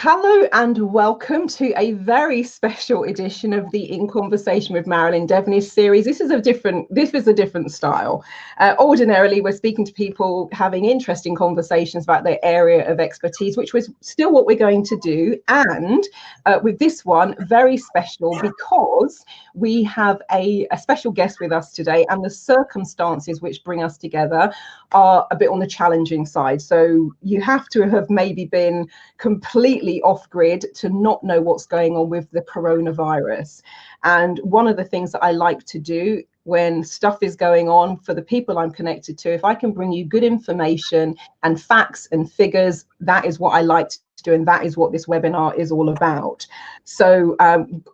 Hello and welcome to a very special edition of the In Conversation with Marilyn Devonish series. This is a different style. Ordinarily, we're speaking to people having interesting conversations about their area of expertise, which was still what we're going to do. And with this one, very special because we have a special guest with us today, and the circumstances which bring us together are a bit on the challenging side. So you have to have maybe been completely off grid to not know what's going on with the coronavirus. And one of the things that I like to do when stuff is going on for the people I'm connected to, if I can bring you good information and facts and figures, that is what I like to do, and that is what this webinar is all about. So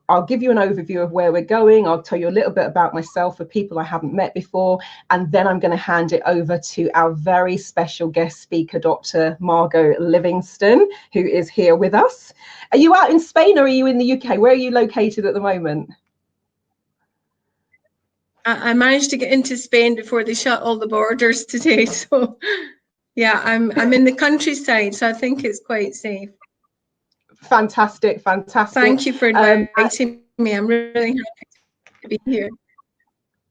I'll give you an overview of where we're going. I'll tell you a little bit about myself for people I haven't met before, and then I'm going to hand it over to our very special guest speaker, Dr. Margot Livingston, who is here with us. Are you out in Spain or are you in the UK? Where are you located at the moment? I managed to get into Spain before they shut all the borders today. So yeah, I'm in the countryside, so I think it's quite safe. Fantastic. Thank you for inviting me. I'm really happy to be here.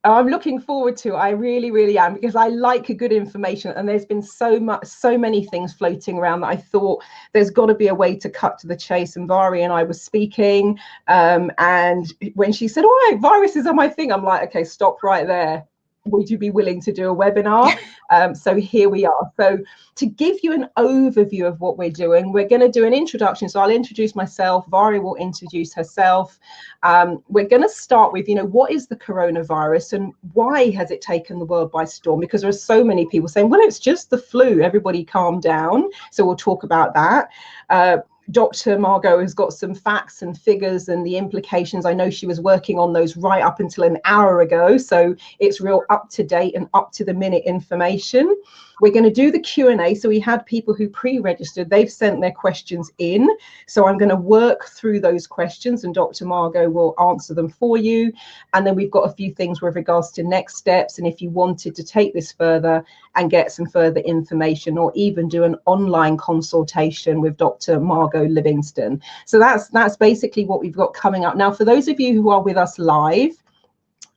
I'm looking forward to it. I really am, because I like good information, and there's been so many things floating around that I thought there's got to be a way to cut to the chase. And Vari and I were speaking, and when she said, "All right, viruses are my thing," I'm like, okay, stop right there. Would you be willing to do a webinar? So here we are. So to give you an overview of what we're doing, we're going to do an introduction. So I'll introduce myself. Vari will introduce herself. We're going to start with, what is the coronavirus and why has it taken the world by storm? Because there are so many people saying, well, it's just the flu. Everybody calm down. So we'll talk about that. Dr. Margot has got some facts and figures and the implications. I know she was working on those right up until an hour ago, so it's real up to date and up to the minute information. We're going to do the Q&A. So we had people who pre-registered, they've sent their questions in. So I'm going to work through those questions and Dr. Margot will answer them for you. And then we've got a few things with regards to next steps. And if you wanted to take this further and get some further information, or even do an online consultation with Dr. Margot Livingston. So that's basically what we've got coming up. Now, for those of you who are with us live,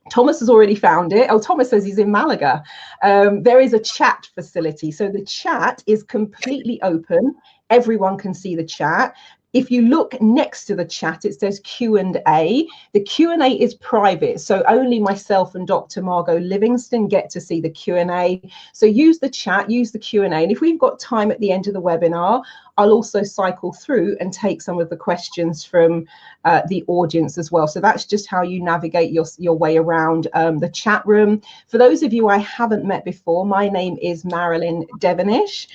Thomas has already found it. Oh, Thomas says he's in Malaga. There is a chat facility. So the chat is completely open. Everyone can see the chat. If you look next to the chat, it says Q&A. The Q&A is private, so only myself and Dr. Margot Livingston get to see the Q&A. So use the chat, use the Q&A. And if we've got time at the end of the webinar, I'll also cycle through and take some of the questions from the audience as well. So that's just how you navigate your way around the chat room. For those of you I haven't met before, my name is Marilyn Devonish.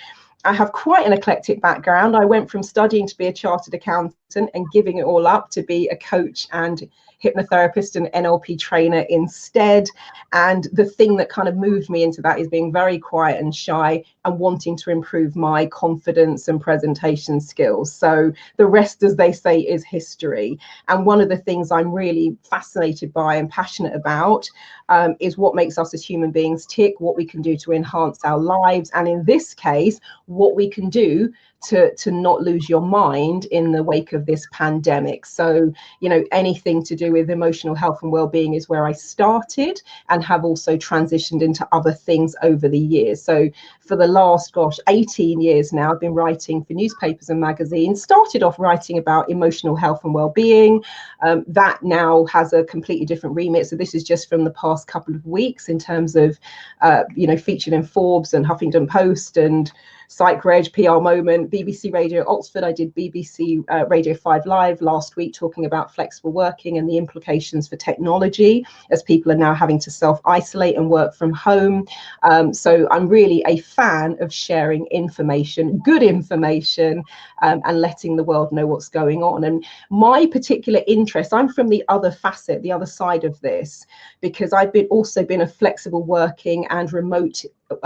I have quite an eclectic background. I went from studying to be a chartered accountant and giving it all up to be a coach and hypnotherapist and NLP trainer instead. And the thing that kind of moved me into that is being very quiet and shy and wanting to improve my confidence and presentation skills. So the rest, as they say, is history. And one of the things I'm really fascinated by and passionate about is what makes us as human beings tick, what we can do to enhance our lives, and in this case, what we can do to not lose your mind in the wake of this pandemic. So, anything to do with emotional health and well-being is where I started, and have also transitioned into other things over the years. So for the last 18 years now, I've been writing for newspapers and magazines. Started off writing about emotional health and well-being. That now has a completely different remit. So this is just from the past couple of weeks in terms of featured in Forbes and Huffington Post and Psych Reg, PR Moment, BBC Radio Oxford. I did BBC Radio 5 Live last week talking about flexible working and the implications for technology as people are now having to self-isolate and work from home. So I'm really a fan of sharing information, good information, and letting the world know what's going on. And my particular interest, I'm from the other facet, the other side of this, because I've also been a flexible working and remote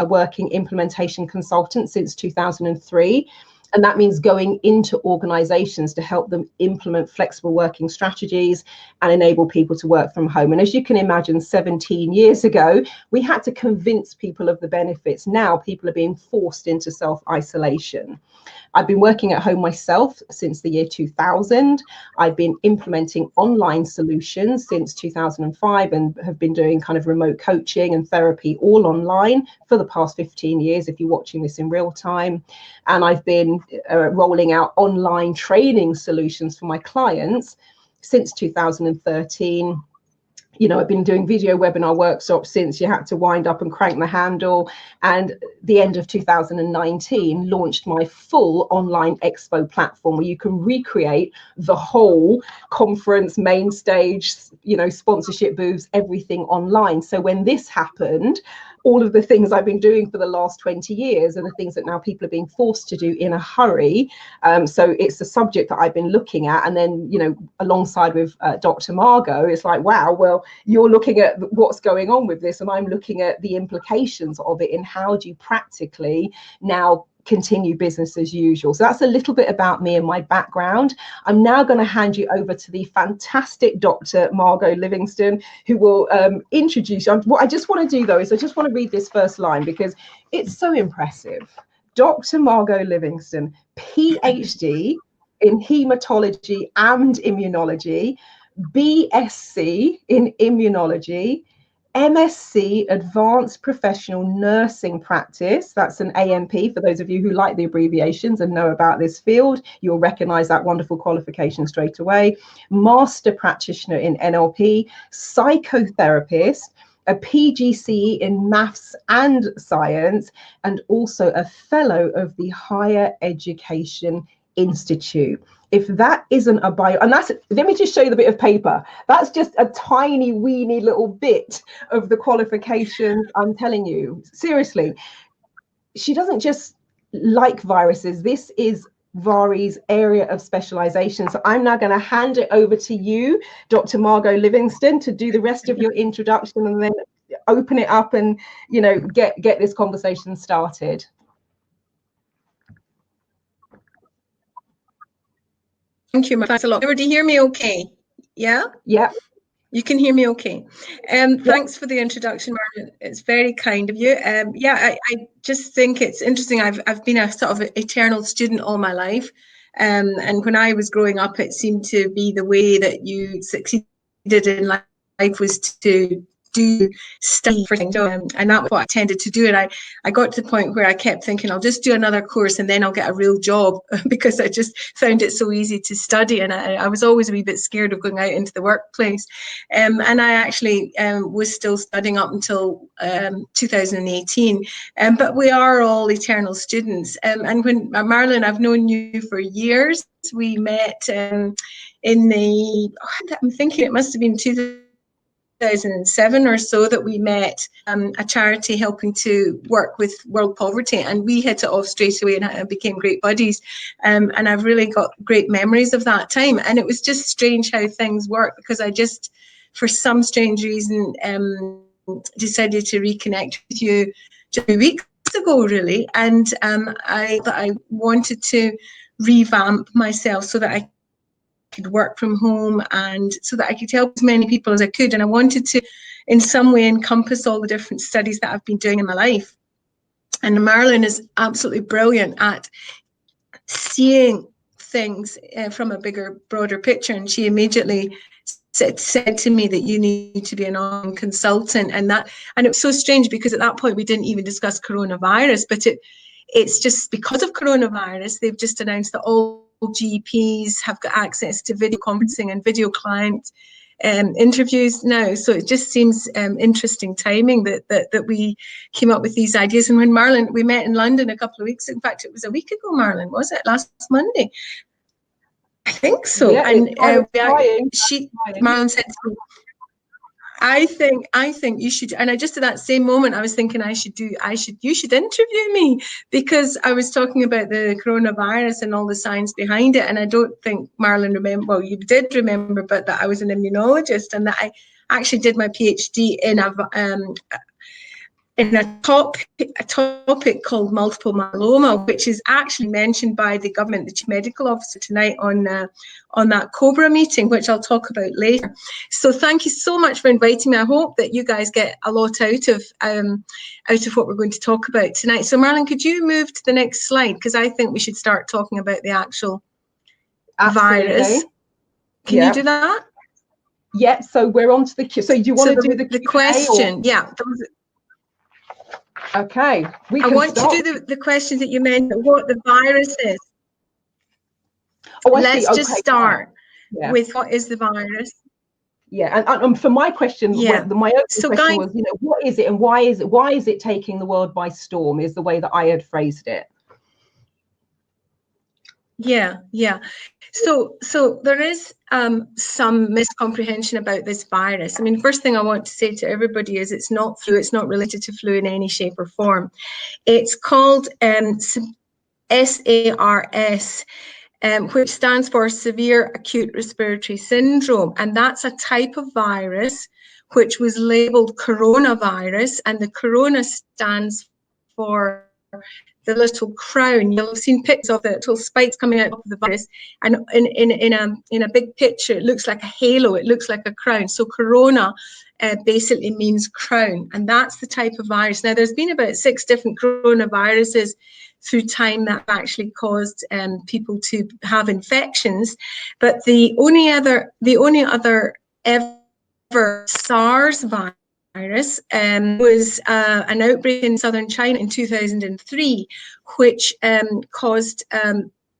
working implementation consultant since 2003. And that means going into organizations to help them implement flexible working strategies and enable people to work from home. And as you can imagine, 17 years ago, we had to convince people of the benefits. Now people are being forced into self-isolation. I've been working at home myself since the year 2000. I've been implementing online solutions since 2005 and have been doing kind of remote coaching and therapy all online for the past 15 years, if you're watching this in real time. And I've been rolling out online training solutions for my clients since 2013. You know, I've been doing video webinar workshops since you had to wind up and crank the handle, and the end of 2019 launched my full online expo platform where you can recreate the whole conference, main stage, you know, sponsorship booths, everything online. So when this happened, all of the things I've been doing for the last 20 years are the things that now people are being forced to do in a hurry. So it's a subject that I've been looking at. And then, you know, alongside with Dr. Margot, it's like, wow, well, you're looking at what's going on with this, and I'm looking at the implications of it, and how do you practically now continue business as usual. So that's a little bit about me and my background. I'm now going to hand you over to the fantastic Dr. Margot Livingston, who will introduce you. What I just want to do though is I just want to read this first line because it's so impressive. Dr. Margot Livingston, PhD in hematology and immunology, BSc in immunology, MSc Advanced Professional Nursing Practice, that's an ANP for those of you who like the abbreviations and know about this field, you'll recognize that wonderful qualification straight away. Master Practitioner in NLP, psychotherapist, a PGCE in maths and science, and also a fellow of the Higher Education Institute. If that isn't a bio, and that's, let me just show you the bit of paper. That's just a tiny, weeny little bit of the qualifications. I'm telling you, seriously, she doesn't just like viruses. This is Vari's area of specialization. So I'm now going to hand it over to you, Dr. Margot Livingston, to do the rest of your introduction and then open it up and, you know, get this conversation started. Thank you. Thanks a lot. Everybody hear me okay? Yeah? Yeah. You can hear me okay. Thanks for the introduction, Marlon. It's very kind of you. I just think it's interesting. I've been a sort of eternal student all my life. And when I was growing up, it seemed to be the way that you succeeded in life was to do study for things, and that's what I tended to do. And I got to the point where I kept thinking, I'll just do another course and then I'll get a real job, because I just found it so easy to study, and I was always a wee bit scared of going out into the workplace. And I actually was still studying up until 2018. But we are all eternal students. And when Marlon, I've known you for years. We met in the, I'm thinking it must have been 2007 or so that we met, a charity helping to work with world poverty, and we hit it off straight away and became great buddies, and I've really got great memories of that time. And it was just strange how things work, because I just, for some strange reason, decided to reconnect with you just 2 weeks ago, really, and I wanted to revamp myself so that I could work from home and so that I could help as many people as I could. And I wanted to in some way encompass all the different studies that I've been doing in my life. And Marilyn is absolutely brilliant at seeing things from a bigger, broader picture. And she immediately said to me that you need to be an online consultant. And it was so strange, because at that point we didn't even discuss coronavirus, but it's just because of coronavirus, they've just announced that all GPs have got access to video conferencing and video client interviews now. So it just seems interesting timing that we came up with these ideas. And when Marlon, we met in London a couple of weeks, in fact, it was a week ago, Marlon, was it? Last Monday? I think so. Yeah, and Marlon said to me, I think you should, and I just at that same moment I was thinking you should interview me, because I was talking about the coronavirus and all the science behind it, and I don't think Marlon remember, well, you did remember, but that I was an immunologist and that I actually did my PhD in in a topic called multiple myeloma, which is actually mentioned by the government, the Chief Medical Officer tonight on that COBRA meeting, which I'll talk about later. So thank you so much for inviting me. I hope that you guys get a lot out of what we're going to talk about tonight. So Marlon, could you move to the next slide? Because I think we should start talking about the actual virus. Can you do that? Yeah, so we're on to the Q. So do you want to do the question? Yeah. Okay, I want to do the questions that you mentioned, what the virus is. Oh, Let's just start with what is the virus. Yeah, and for my question, my opening question was, what is it and why is it taking the world by storm, is the way that I had phrased it. Yeah. So there is some miscomprehension about this virus. I mean, first thing I want to say to everybody is it's not flu. It's not related to flu in any shape or form. It's called SARS, which stands for Severe Acute Respiratory Syndrome. And that's a type of virus which was labeled coronavirus. And the corona stands for the little crown. You'll have seen pictures of the little spikes coming out of the virus, and in a big picture it looks like a halo, it looks like a crown. So corona basically means crown, and that's the type of virus. Now there's been about 6 different coronaviruses through time that actually caused people to have infections, but the only other ever SARS virus was an outbreak in southern China in 2003, which caused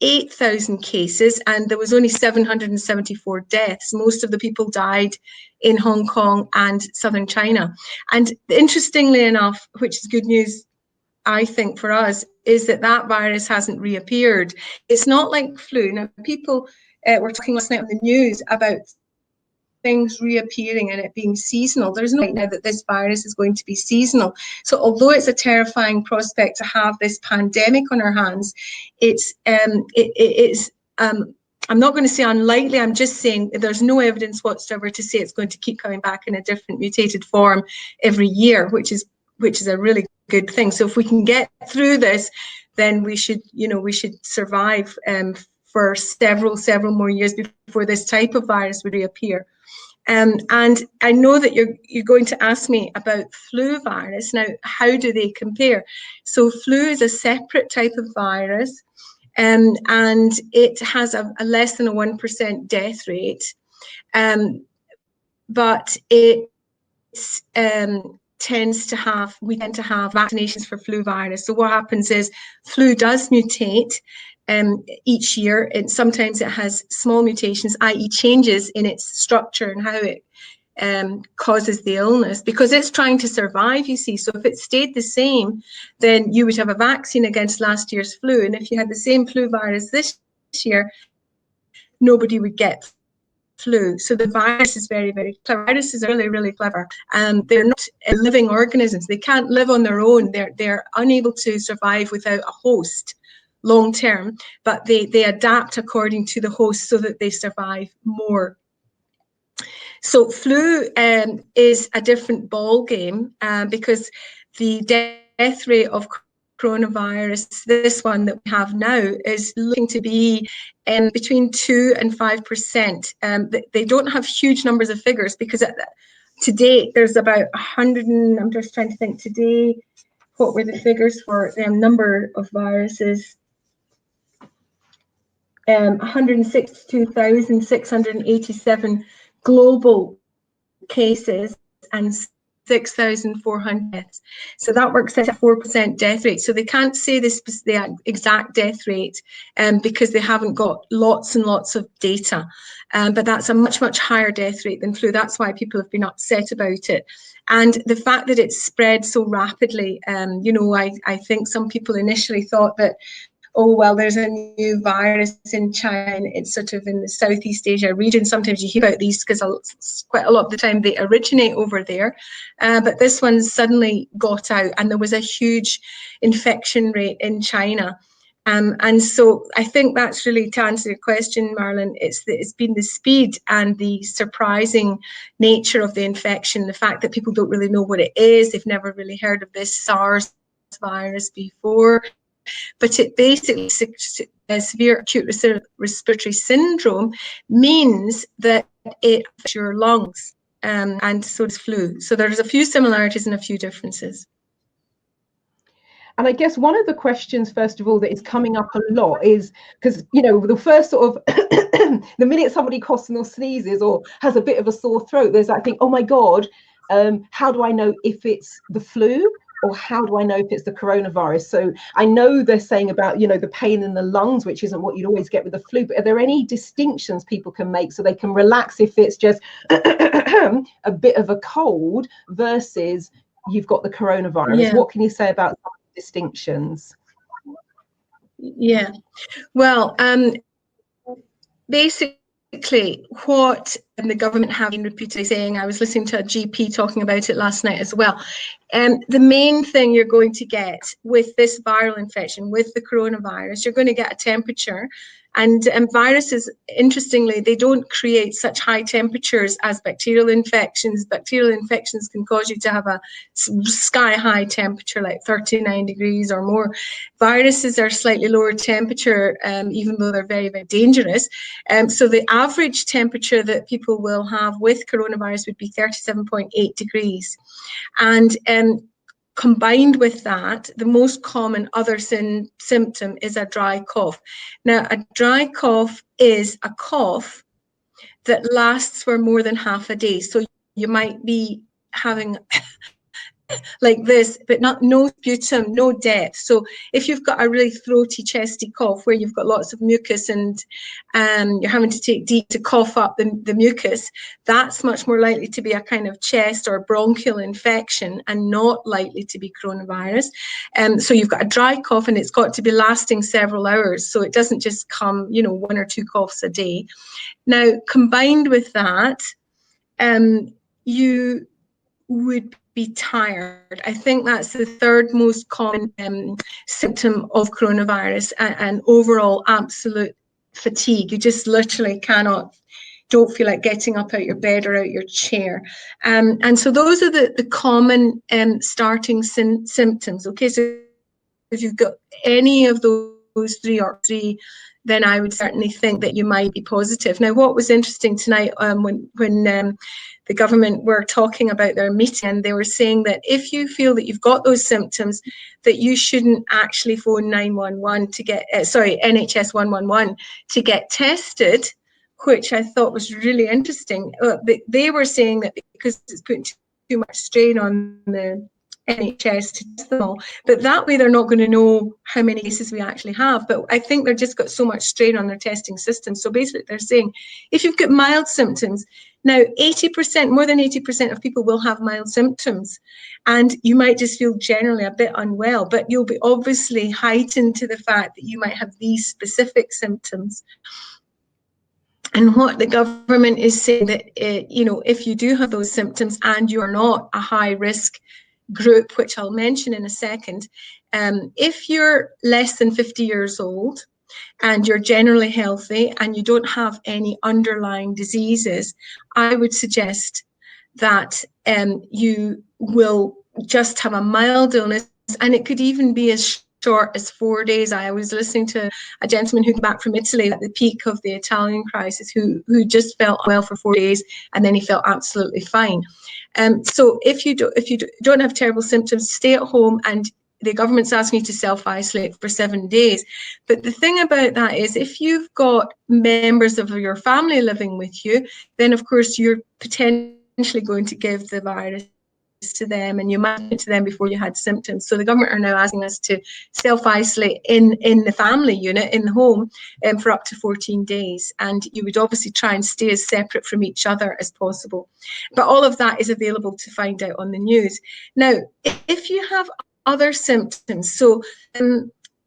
8,000 cases, and there was only 774 deaths. Most of the people died in Hong Kong and southern China. And interestingly enough, which is good news, I think, for us, is that virus hasn't reappeared. It's not like flu. Now, people were talking last night on the news about things reappearing and it being seasonal. There's no right now that this virus is going to be seasonal. So although it's a terrifying prospect to have this pandemic on our hands, it's I'm not going to say unlikely, I'm just saying there's no evidence whatsoever to say it's going to keep coming back in a different mutated form every year, which is a really good thing. So if we can get through this, then we should survive for several more years before this type of virus would reappear. And I know that you're going to ask me about flu virus. Now, how do they compare? So flu is a separate type of virus, and it has a less than a 1% death rate, but it tends to have vaccinations for flu virus. So what happens is flu does mutate each year, and sometimes it has small mutations, i.e. changes in its structure and how it causes the illness, because it's trying to survive, you see. So if it stayed the same, then you would have a vaccine against last year's flu, and if you had the same flu virus this year, nobody would get flu. So the virus is very, very clever. Viruses are really, really clever. They're not living organisms. They can't live on their own. They're unable to survive without a host long term, but they adapt according to the host so that they survive more. So flu is a different ball game because the death rate of coronavirus, this one that we have now, is looking to be between 2 and 5%. They don't have huge numbers of figures because to date there's about 100 and I'm just trying to think today, what were the figures for the number of viruses? 162,687 global cases and 6,400 deaths. So that works out a 4% death rate. So they can't say the exact death rate because they haven't got lots and lots of data. But that's a much, much higher death rate than flu. That's why people have been upset about it. And the fact that it's spread so rapidly, I think some people initially thought that, oh, well, there's a new virus in China, it's sort of in the Southeast Asia region. Sometimes you hear about these because quite a lot of the time they originate over there. But this one suddenly got out and there was a huge infection rate in China. And so I think that's really, to answer your question, Marlon, it's been the speed and the surprising nature of the infection, the fact that people don't really know what it is, they've never really heard of this SARS virus before, but it basically, severe acute respiratory syndrome means that it affects your lungs, and so does flu. So there's a few similarities and a few differences. And I guess one of the questions, first of all, that is coming up a lot is, because, you know, the first sort of, the minute somebody coughs or sneezes or has a bit of a sore throat, there's that thing, oh my God, how do I know if it's the flu? Or how do I know if it's the coronavirus? So I know they're saying about, you know, the pain in the lungs, which isn't what you'd always get with the flu, but are there any distinctions people can make so they can relax if it's just a bit of a cold versus you've got the coronavirus? Yeah. What can you say about distinctions? Yeah, well, basically what the government have been repeatedly saying, I was listening to a GP talking about it last night as well, the main thing you're going to get with this viral infection, with the coronavirus, you're going to get a temperature. And viruses, interestingly, they don't create such high temperatures as bacterial infections. Bacterial infections can cause you to have a sky-high temperature, like 39 degrees or more. Viruses are slightly lower temperature, even though they're very, very dangerous. So the average temperature that people will have with coronavirus would be 37.8 degrees. And combined with that, the most common other symptom is a dry cough. Now, a dry cough is a cough that lasts for more than half a day. So you might be having like this, but no sputum, no depth. So if you've got a really throaty, chesty cough where you've got lots of mucus and you're having to take deep to cough up the mucus, that's much more likely to be a kind of chest or bronchial infection and not likely to be coronavirus. So you've got a dry cough and it's got to be lasting several hours. So it doesn't just come, you know, 1 or 2 coughs a day. Now, combined with that, you would be tired. I think that's the third most common symptom of coronavirus, and overall absolute fatigue. You just literally don't feel like getting up out your bed or out your chair. And so those are the common starting symptoms. Okay, so if you've got any of those three, then I would certainly think that you might be positive. Now, what was interesting tonight when the government were talking about their meeting, and they were saying that if you feel that you've got those symptoms, that you shouldn't actually phone 911 to get, NHS 111 to get tested, which I thought was really interesting. They were saying that because it's putting too much strain on the NHS to test them all, but that way they're not going to know how many cases we actually have. But I think they've just got so much strain on their testing system. So basically they're saying if you've got mild symptoms, now 80%, more than 80% of people will have mild symptoms, and you might just feel generally a bit unwell, but you'll be obviously heightened to the fact that you might have these specific symptoms. And what the government is saying that, you know, if you do have those symptoms and you're not a high risk group, which I'll mention in a second, if you're less than 50 years old and you're generally healthy and you don't have any underlying diseases, I would suggest that you will just have a mild illness, and it could even be as short as 4 days. I was listening to a gentleman who came back from Italy at the peak of the Italian crisis who just felt well for 4 days and then he felt absolutely fine. So if you don't have terrible symptoms, stay at home, and the government's asking you to self-isolate for 7 days. But the thing about that is if you've got members of your family living with you, then of course you're potentially going to give the virus to them, and you might give it to them before you had symptoms. So the government are now asking us to self-isolate in the family unit, in the home, for up to 14 days. And you would obviously try and stay as separate from each other as possible. But all of that is available to find out on the news. Now, if you have other symptoms, so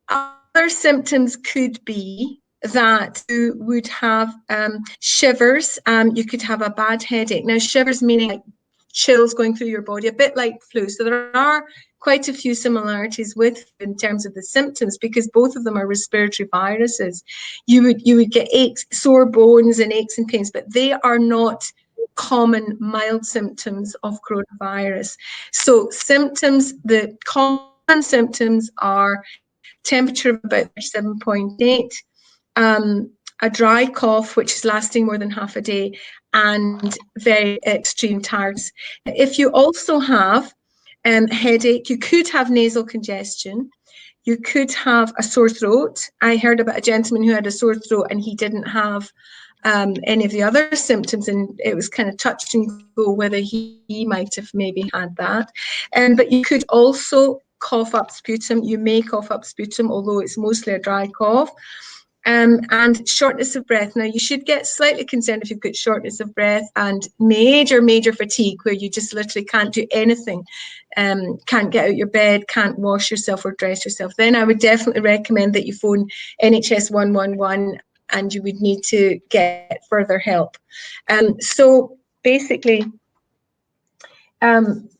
other symptoms could be that you would have shivers, you could have a bad headache. Now, shivers meaning like chills going through your body, a bit like flu. So there are quite a few similarities with in terms of the symptoms, because both of them are respiratory viruses. You would get aches, sore bones and aches and pains, but they are not common mild symptoms of coronavirus. So symptoms, the common symptoms are temperature of about 7.8, a dry cough, which is lasting more than half a day, and very extreme tiredness. If you also have headache, you could have nasal congestion, you could have a sore throat. I heard about a gentleman who had a sore throat and he didn't have any of the other symptoms, and it was kind of touch and go whether he might have maybe had that. But you could also cough up sputum. You may cough up sputum, although it's mostly a dry cough. And shortness of breath. Now, you should get slightly concerned if you've got shortness of breath and major fatigue, where you just literally can't do anything, can't get out your bed, can't wash yourself or dress yourself. Then I would definitely recommend that you phone NHS 111 and you would need to get further help. So basically,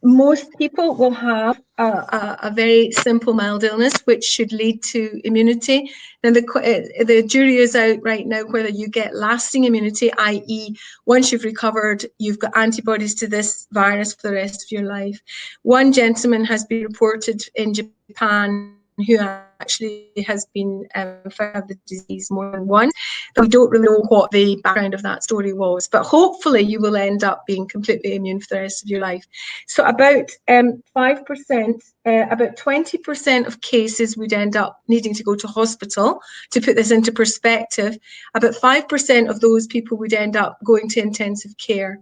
most people will have a very simple mild illness, which should lead to immunity. Now, the jury is out right now whether you get lasting immunity, i.e. once you've recovered, you've got antibodies to this virus for the rest of your life. One gentleman has been reported in Japan who actually has been found the disease more than once, but we don't really know what the background of that story was. But hopefully you will end up being completely immune for the rest of your life. So about 5%, about 20% of cases would end up needing to go to hospital. To put this into perspective, about 5% of those people would end up going to intensive care,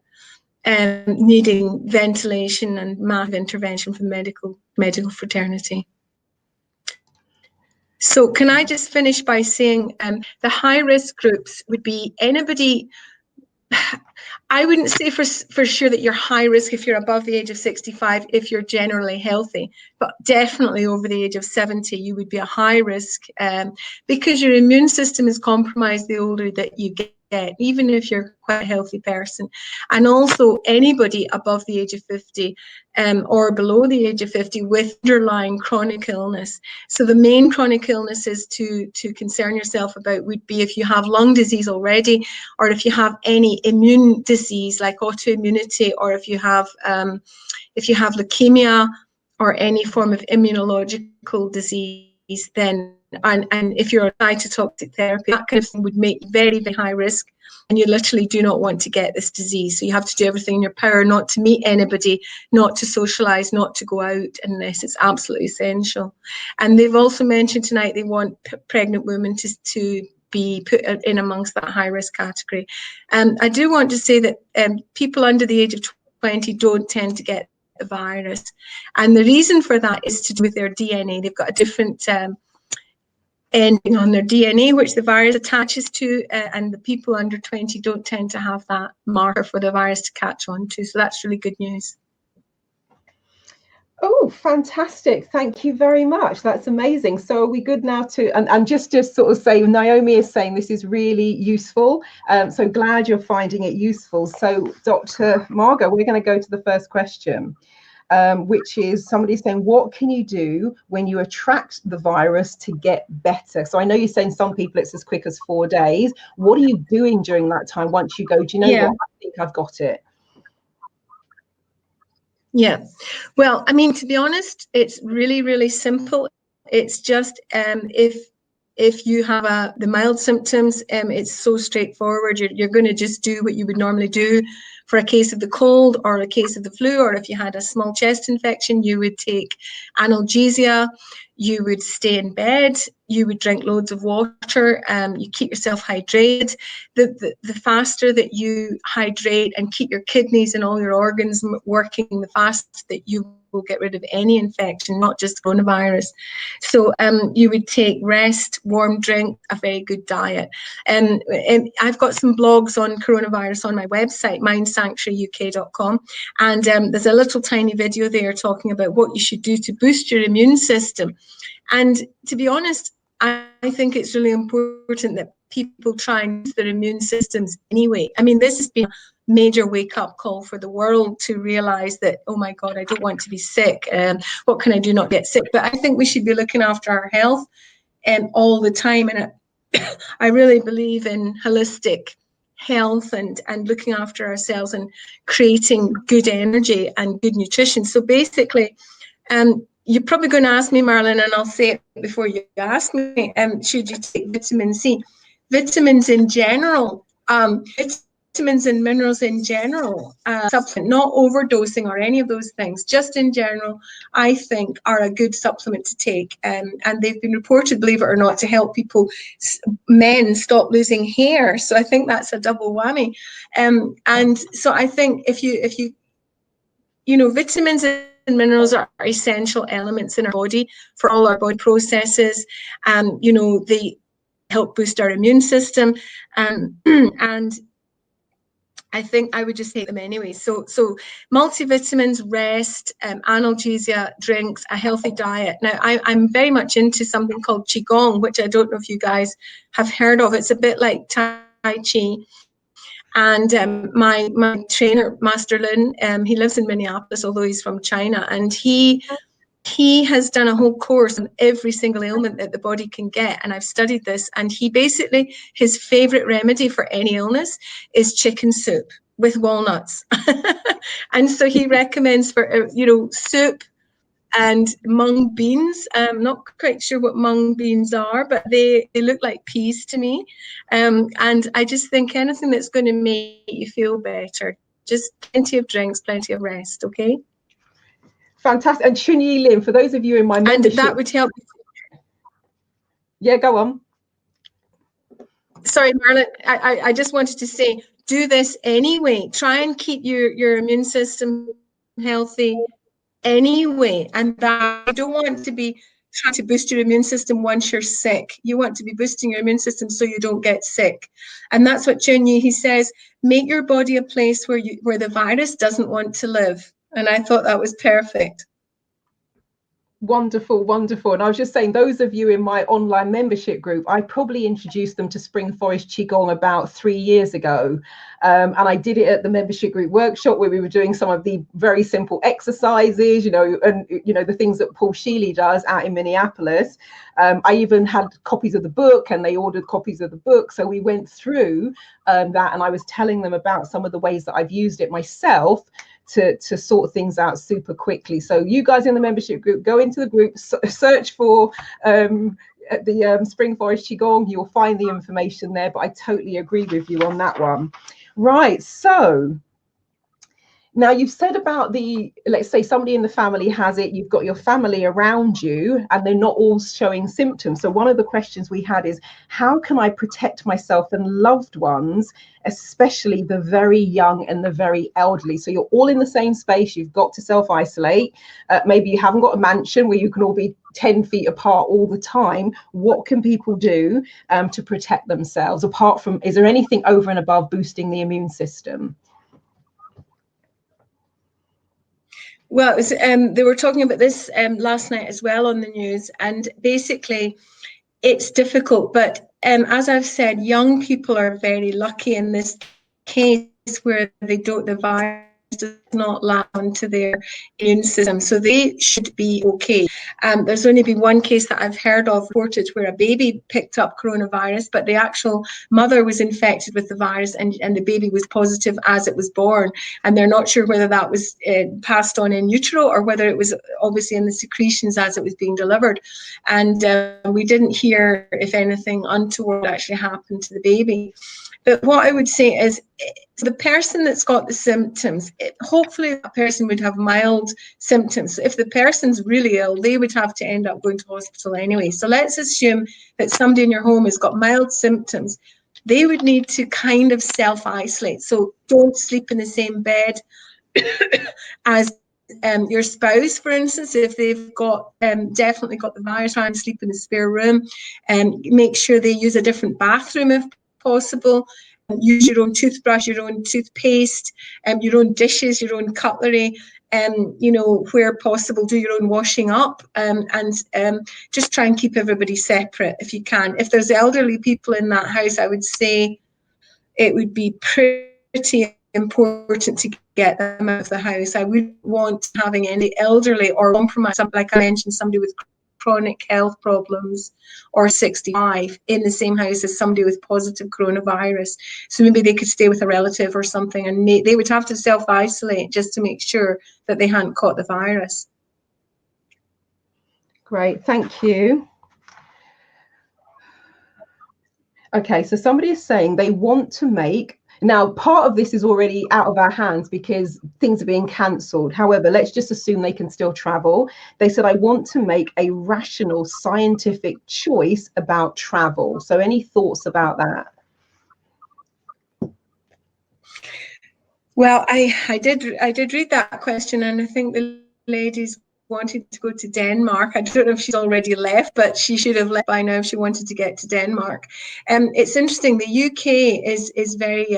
needing ventilation and massive intervention from the medical fraternity. So can I just finish by saying the high-risk groups would be anybody. I wouldn't say for sure that you're high risk if you're above the age of 65, if you're generally healthy, but definitely over the age of 70, you would be a high risk because your immune system is compromised the older that you get, even if you're quite a healthy person. And also anybody above the age of 50 or below the age of 50 with underlying chronic illness. So the main chronic illnesses to concern yourself about would be if you have lung disease already, or if you have any immune disease like autoimmunity, or if you have leukemia or any form of immunological disease, then and if you're on cytotoxic therapy, that kind of thing would make you very, very high risk, and you literally do not want to get this disease. So you have to do everything in your power not to meet anybody, not to socialize, not to go out unless it's absolutely essential. And they've also mentioned tonight they want pregnant women to be put in amongst that high risk category. I do want to say that people under the age of 20 don't tend to get the virus, and the reason for that is to do with their DNA. They've got a different ending on their DNA which the virus attaches to, and the people under 20 don't tend to have that marker for the virus to catch on to. So that's really good news. Oh, fantastic. Thank you very much. That's amazing. So are we good now to, and just sort of say, Naomi is saying this is really useful. So glad you're finding it useful. So Dr. Margot, we're going to go to the first question, which is somebody saying, what can you do when you attract the virus to get better? So I know you're saying some people it's as quick as 4 days. What are you doing during that time once you go, do you know what, I think I've got it? Yeah, well, I mean, to be honest, it's really, really simple. It's just if you have the mild symptoms, it's so straightforward. You're going to just do what you would normally do for a case of the cold or a case of the flu, or if you had a small chest infection, you would take analgesia, you would stay in bed, you would drink loads of water, you keep yourself hydrated. The faster that you hydrate and keep your kidneys and all your organs working, the faster that you will get rid of any infection, not just coronavirus. So you would take rest, warm drink, a very good diet. And I've got some blogs on coronavirus on my website, mindsanctuaryuk.com, and there's a little tiny video there talking about what you should do to boost your immune system. And to be honest, I think it's really important that people try and use their immune systems anyway. I mean, this has been major wake-up call for the world to realize that, oh my God, I don't want to be sick. What can I do not get sick? But I think we should be looking after our health all the time. And I really believe in holistic health and looking after ourselves and creating good energy and good nutrition. So basically, you're probably going to ask me, Marlon, and I'll say it before you ask me, should you take vitamin C? Vitamins in general, vitamins and minerals in general, supplement, not overdosing or any of those things, just in general, I think are a good supplement to take. And they've been reported, believe it or not, to help people, men, stop losing hair. So I think that's a double whammy. And so I think if you vitamins and minerals are essential elements in our body for all our body processes. They help boost our immune system. And I think I would just take them anyway. So multivitamins, rest, analgesia, drinks, a healthy diet. Now, I'm very much into something called Qigong, which I don't know if you guys have heard of. It's a bit like Tai Chi. And my trainer, Master Lin, he lives in Minneapolis, although he's from China, and he has done a whole course on every single ailment that the body can get. And I've studied this, and he basically, his favorite remedy for any illness is chicken soup with walnuts. And so he recommends for, soup and mung beans. I'm not quite sure what mung beans are, but they look like peas to me. And I just think anything that's going to make you feel better, just plenty of drinks, plenty of rest, okay? Fantastic. And Chunyi Lim, for those of you in my membership. And that would help. Yeah, go on. Sorry, Marlon, I just wanted to say, do this anyway. Try and keep your immune system healthy anyway, and that you don't want to be trying to boost your immune system once you're sick. You want to be boosting your immune system so you don't get sick. And that's what Chunyi, he says, make your body a place where the virus doesn't want to live. And I thought that was perfect. Wonderful, wonderful. And I was just saying, those of you in my online membership group, I probably introduced them to Spring Forest Qigong about 3 years ago. And I did it at the membership group workshop where we were doing some of the very simple exercises, and the things that Paul Sheely does out in Minneapolis. I even had copies of the book, and they ordered copies of the book. So we went through that, and I was telling them about some of the ways that I've used it myself to sort things out super quickly. So you guys in the membership group, go into the group, search for the Spring Forest Qigong. You'll find the information there, but I totally agree with you on that one. Right, so now you've said about let's say somebody in the family has it, you've got your family around you and they're not all showing symptoms. So one of the questions we had is, how can I protect myself and loved ones, especially the very young and the very elderly? So you're all in the same space, you've got to self-isolate. Maybe you haven't got a mansion where you can all be 10 feet apart all the time. What can people do to protect themselves, apart from, is there anything over and above boosting the immune system? Well, it was, they were talking about this last night as well on the news, and basically it's difficult, but as I've said, young people are very lucky in this case where the virus does not land to their immune system, so they should be okay. There's only been one case that I've heard of reported where a baby picked up coronavirus, but the actual mother was infected with the virus, and the baby was positive as it was born, and they're not sure whether that was passed on in utero or whether it was obviously in the secretions as it was being delivered. And we didn't hear if anything untoward actually happened to the baby. But what I would say is, the person that's got the symptoms, hopefully that person would have mild symptoms. If the person's really ill, they would have to end up going to hospital anyway. So let's assume that somebody in your home has got mild symptoms. They would need to kind of self-isolate. So don't sleep in the same bed as your spouse, for instance. If they've got definitely got the virus, try and sleep in a spare room, and make sure they use a different bathroom if possible. Use your own toothbrush, your own toothpaste, your own dishes, your own cutlery, where possible, do your own washing up, and just try and keep everybody separate if you can. If there's elderly people in that house, I would say it would be pretty important to get them out of the house. I wouldn't want having any elderly or compromised, like I mentioned, somebody with chronic health problems or 65 in the same house as somebody with positive coronavirus. So maybe they could stay with a relative or something, and they would have to self-isolate just to make sure that they hadn't caught the virus. Great, thank you. Okay, so somebody is saying they want to make, now part of this is already out of our hands because things are being cancelled. However, let's just assume they can still travel. They said, I want to make a rational scientific choice about travel. So any thoughts about that? Well, I did read that question, and I think the ladies wanted to go to Denmark. I don't know if she's already left, but she should have left by now if she wanted to get to Denmark. It's interesting. The UK is very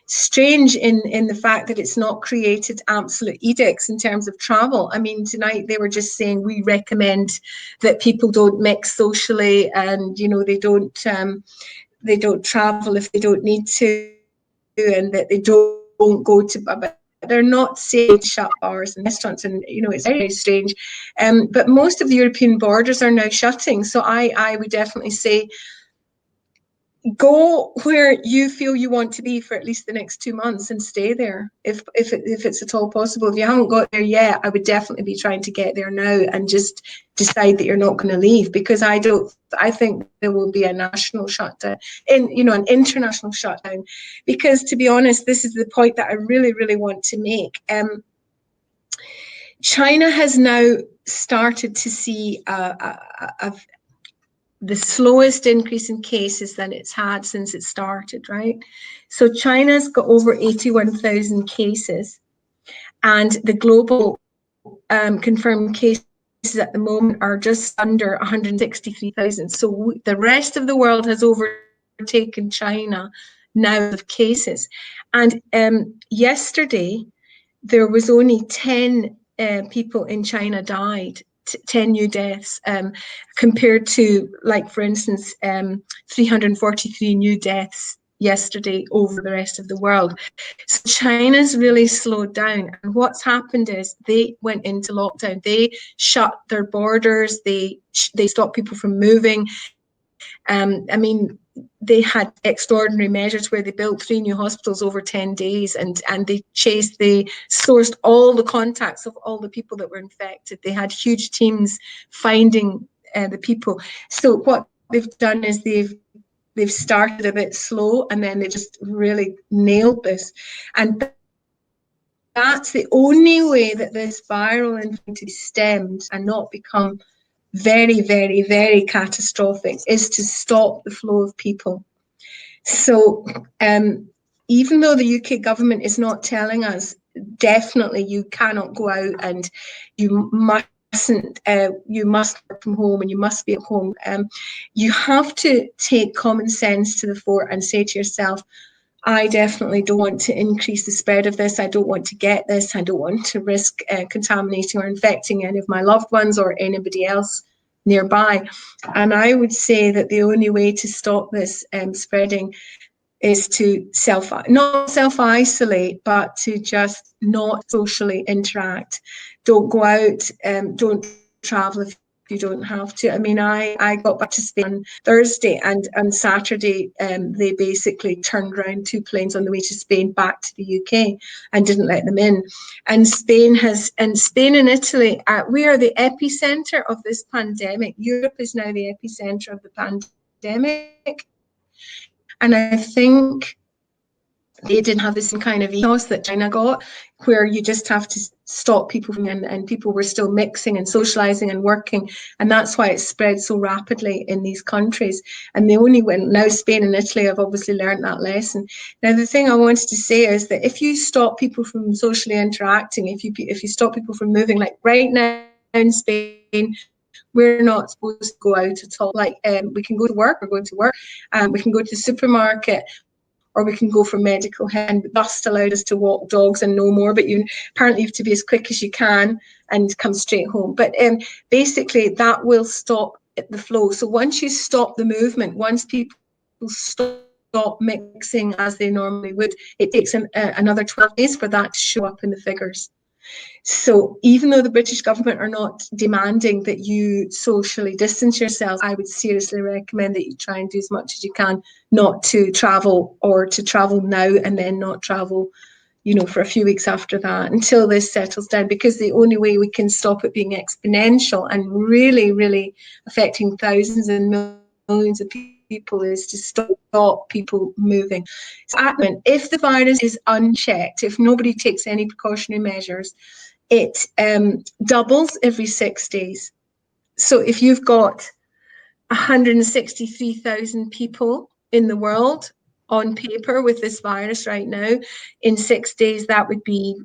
strange in the fact that it's not created absolute edicts in terms of travel. I mean, tonight they were just saying we recommend that people don't mix socially, and they don't travel if they don't need to, and that they don't go to, but they're not saying shut bars and restaurants, and it's very, very strange. But most of the European borders are now shutting, so I would definitely say go where you feel you want to be for at least the next 2 months and stay there if it's at all possible. If you haven't got there yet, I would definitely be trying to get there now and just decide that you're not going to leave, because I think there will be a national shutdown, an international shutdown, because to be honest, this is the point that I really, really want to make. China has now started to see the slowest increase in cases that it's had since it started, right? So China's got over 81,000 cases, and the global confirmed cases at the moment are just under 163,000. So the rest of the world has overtaken China now of cases. And yesterday, there was only 10 people in China died, 10 new deaths, compared to, like, for instance, 343 new deaths yesterday over the rest of the world. So China's really slowed down. And what's happened is they went into lockdown. They shut their borders. They stopped people from moving. I mean, they had extraordinary measures where they built 3 new hospitals over 10 days, and they sourced all the contacts of all the people that were infected. They had huge teams finding the people. So what they've done is they've started a bit slow, and then they just really nailed this. And that's the only way that this viral infection to be stemmed and not become very, very, very catastrophic, is to stop the flow of people. So even though the UK government is not telling us definitely you cannot go out and you must work from home and you must be at home, you have to take common sense to the fore and say to yourself, I definitely don't want to increase the spread of this. I don't want to get this. I don't want to risk contaminating or infecting any of my loved ones or anybody else nearby. And I would say that the only way to stop this spreading is to not self-isolate, but to just not socially interact. Don't go out, don't travel if you don't have to. I mean, I got back to Spain on Thursday, and on Saturday they basically turned around 2 planes on the way to Spain back to the UK and didn't let them in. And Spain and Italy, we are the epicenter of this pandemic. Europe is now the epicenter of the pandemic. And I think they didn't have the same kind of ethos that China got, where you just have to stop people from, and people were still mixing and socializing and working. And that's why it spread so rapidly in these countries. And they only now Spain and Italy have obviously learned that lesson. Now, the thing I wanted to say is that if you stop people from socially interacting, if you stop people from moving, like right now in Spain, we're not supposed to go out at all. Like we can go to work, we're going to work, we can go to the supermarket, or we can go for medical help. And Bust allowed us to walk dogs and no more, but you apparently have to be as quick as you can and come straight home. But basically that will stop the flow. So once you stop the movement, once people stop stop mixing as they normally would, it takes another 12 days for that to show up in the figures. So even though the British government are not demanding that you socially distance yourselves, I would seriously recommend that you try and do as much as you can not to travel, or to travel now and then not travel, you know, for a few weeks after that until this settles down, because the only way we can stop it being exponential and really, really affecting thousands and millions of people is to stop people moving. So, if the virus is unchecked, if nobody takes any precautionary measures, it doubles every 6 days. So if you've got 163,000 people in the world on paper with this virus right now, in 6 days that would be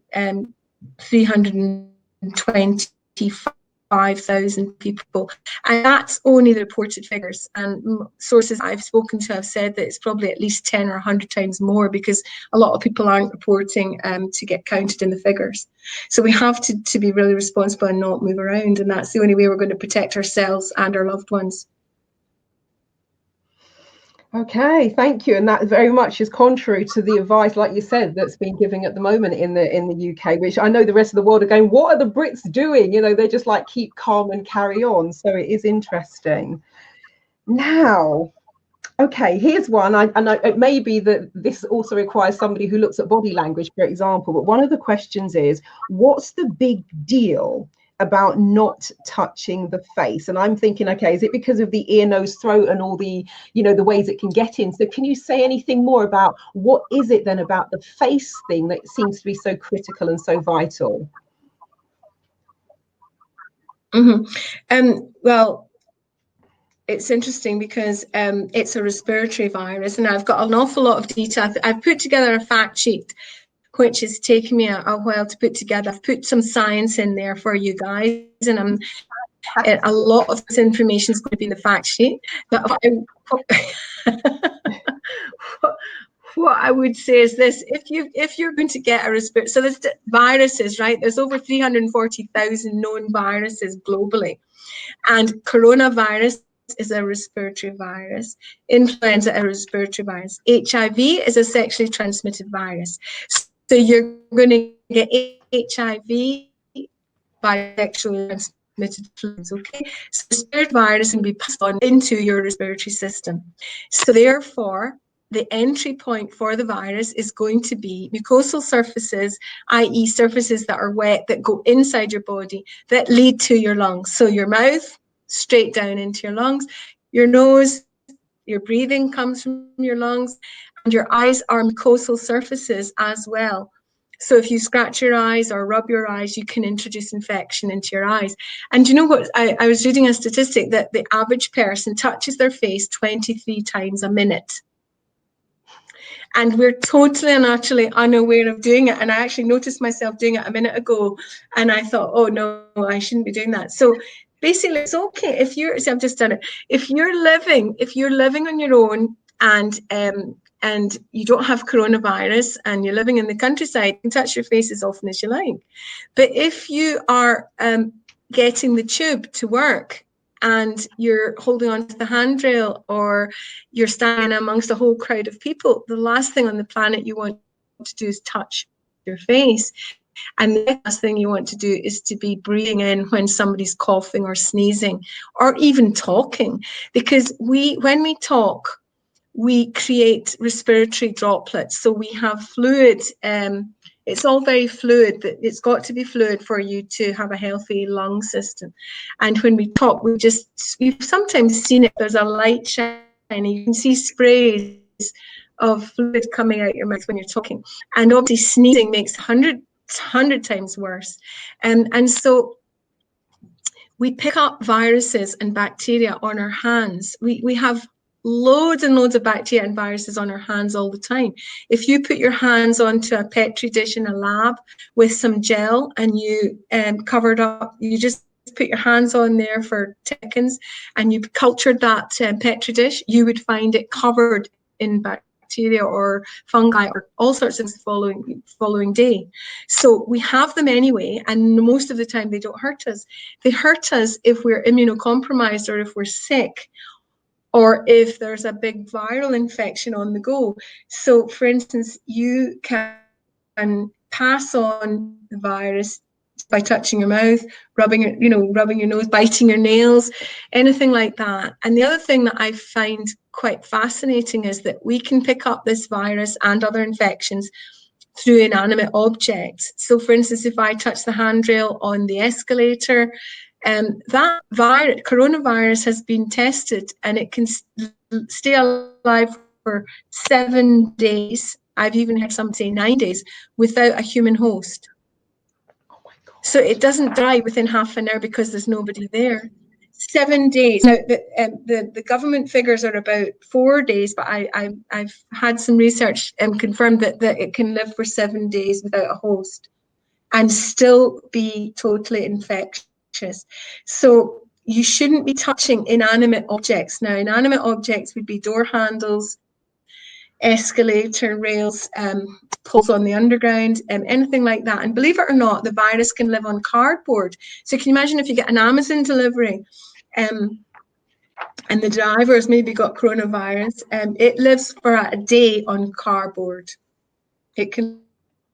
325,000 people, and that's only the reported figures. And sources I've spoken to have said that it's probably at least 10 or 100 times more, because a lot of people aren't reporting to get counted in the figures. So we have to be really responsible and not move around, and that's the only way we're going to protect ourselves and our loved ones. Okay, thank you. And that very much is contrary to the advice, like you said, that's been given at the moment in the UK, which I know the rest of the world are going, what are the Brits doing? You know, they're just like, keep calm and carry on. So it is interesting. Now, okay, here's one. I know it may be that this also requires somebody who looks at body language, for example, but one of the questions is, what's the big deal about not touching the face? And I'm thinking, okay, is it because of the ear, nose, throat and all the, you know, the ways it can get in? So can you say anything more about what is it then about the face thing that seems to be so critical and so vital? Well, it's interesting because it's a respiratory virus, and I've got an awful lot of detail. I've put together a fact sheet, which has taken me a while to put together. I've put some science in there for you guys, and a lot of this information is going to be in the fact sheet. But what I would say is this: if you're going to get a respiratory, so there's viruses, right? There's over 340,000 known viruses globally, and coronavirus is a respiratory virus, influenza a respiratory virus, HIV is a sexually transmitted virus. So you're going to get HIV by sexually transmitted fluids, okay? So the respiratory virus can be passed on into your respiratory system. So therefore, the entry point for the virus is going to be mucosal surfaces, i.e. surfaces that are wet, that go inside your body, that lead to your lungs. So your mouth, straight down into your lungs, your nose, your breathing comes from your lungs, and your eyes are mucosal surfaces as well. So if you scratch your eyes or rub your eyes, you can introduce infection into your eyes. And you know what? I was reading a statistic that the average person touches their face 23 times a minute. And we're totally and utterly unaware of doing it. And I actually noticed myself doing it a minute ago, and I thought, oh no, I shouldn't be doing that. So basically, it's okay if you're. See, I've just done it. If you're living on your own, and you don't have coronavirus, and you're living in the countryside, you can touch your face as often as you like. But if you are getting the tube to work, and you're holding on to the handrail, or you're standing amongst a whole crowd of people, the last thing on the planet you want to do is touch your face. And the last thing you want to do is to be breathing in when somebody's coughing or sneezing, or even talking, because when we talk, we create respiratory droplets. So we have fluid. It's all very fluid, but it's got to be fluid for you to have a healthy lung system. And when we talk, we've sometimes seen it. There's a light shining. You can see sprays of fluid coming out your mouth when you're talking. And obviously sneezing makes 100 times worse. And so we pick up viruses and bacteria on our hands. We have loads and loads of bacteria and viruses on our hands all the time. If you put your hands onto a petri dish in a lab with some gel, and you covered up, you just put your hands on there for seconds, and you cultured that petri dish, you would find it covered in bacteria or fungi or all sorts of things the following day. So we have them anyway, and most of the time they don't hurt us. They hurt us if we're immunocompromised or if we're sick, or if there's a big viral infection on the go. So, for instance, you can pass on the virus by touching your mouth, rubbing your nose, biting your nails, anything like that. And the other thing that I find quite fascinating is that we can pick up this virus and other infections through inanimate objects. So, for instance, if I touch the handrail on the escalator, that coronavirus has been tested, and it can stay alive for 7 days. I've even had some say 9 days without a human host. Oh my God. So it doesn't die within half an hour because there's nobody there. 7 days. Now, the government figures are about 4 days, but I've had some research confirmed that it can live for 7 days without a host and still be totally infectious. So you shouldn't be touching inanimate objects. Now, inanimate objects would be door handles, escalator rails, poles on the underground, anything like that. And believe it or not, the virus can live on cardboard. So can you imagine if you get an Amazon delivery, and the driver's maybe got coronavirus, it lives for a day on cardboard. It can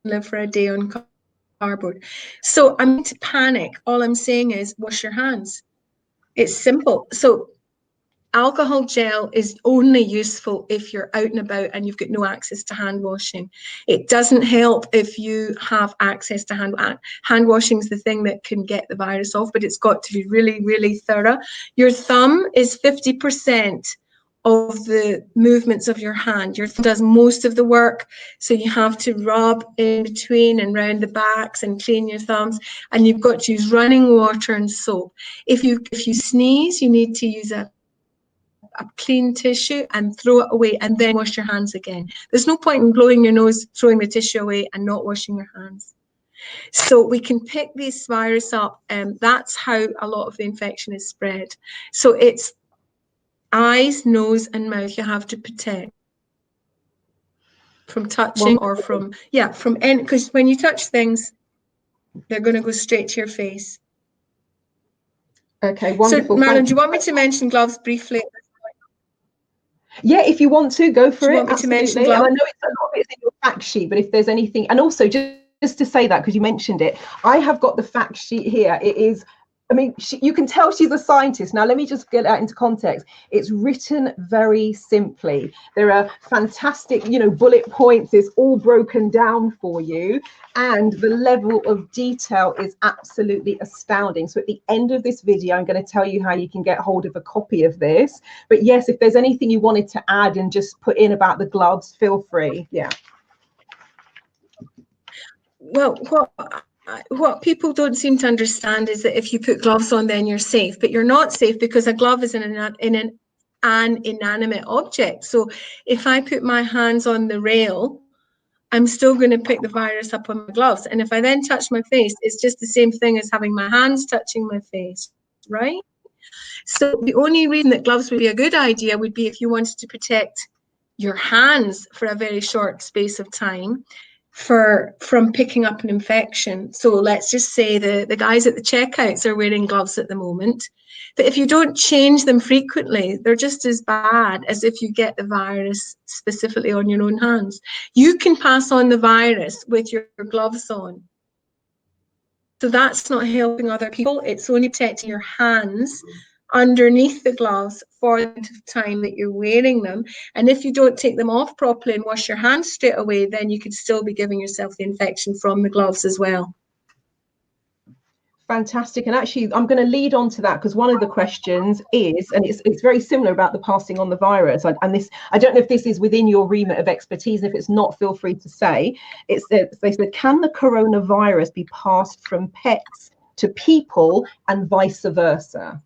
live for a day on cardboard. So I'm not to panic. All I'm saying is wash your hands. It's simple. So alcohol gel is only useful if you're out and about and you've got no access to hand washing. It doesn't help if you have access to hand washing is the thing that can get the virus off, but it's got to be really, really thorough. Your thumb is 50% of the movements of your hand. Your thumb does most of the work, so you have to rub in between and round the backs and clean your thumbs, and you've got to use running water and soap. If you sneeze, you need to use a clean tissue and throw it away and then wash your hands again. There's no point in blowing your nose, throwing the tissue away and not washing your hands. So we can pick this virus up, and that's how a lot of the infection is spread. So it's eyes, nose and mouth you have to protect from touching or from any, because when you touch things, they're going to go straight to your face. Okay, wonderful. So Marilyn, do you want me to mention gloves briefly? Yeah, if you want to, go for it. Absolutely. To mention and I know it's a lot of it's in your fact sheet, but if there's anything, and also just to say that, because you mentioned it, I have got the fact sheet here. It is, I mean, you can tell she's a scientist. Now, let me just get that into context. It's written very simply. There are fantastic, bullet points. It's all broken down for you. And the level of detail is absolutely astounding. So at the end of this video, I'm going to tell you how you can get hold of a copy of this. But yes, if there's anything you wanted to add and just put in about the gloves, feel free. Yeah. Well, what people don't seem to understand is that if you put gloves on, then you're safe. But you're not safe, because a glove is an inanimate object. So if I put my hands on the rail, I'm still going to pick the virus up on my gloves. And if I then touch my face, it's just the same thing as having my hands touching my face, right? So the only reason that gloves would be a good idea would be if you wanted to protect your hands for a very short space of time from picking up an infection. So let's just say the guys at the checkouts are wearing gloves at the moment. But if you don't change them frequently, they're just as bad as if you get the virus specifically on your own hands. You can pass on the virus with your gloves on. So that's not helping other people. It's only protecting your hands underneath the gloves for the time that you're wearing them. And if you don't take them off properly and wash your hands straight away, then you could still be giving yourself the infection from the gloves as well. Fantastic. And actually, I'm going to lead on to that, because one of the questions is, and it's very similar about the passing on the virus. And this, I don't know if this is within your remit of expertise, and if it's not, feel free to say. They said, can the coronavirus be passed from pets to people and vice versa?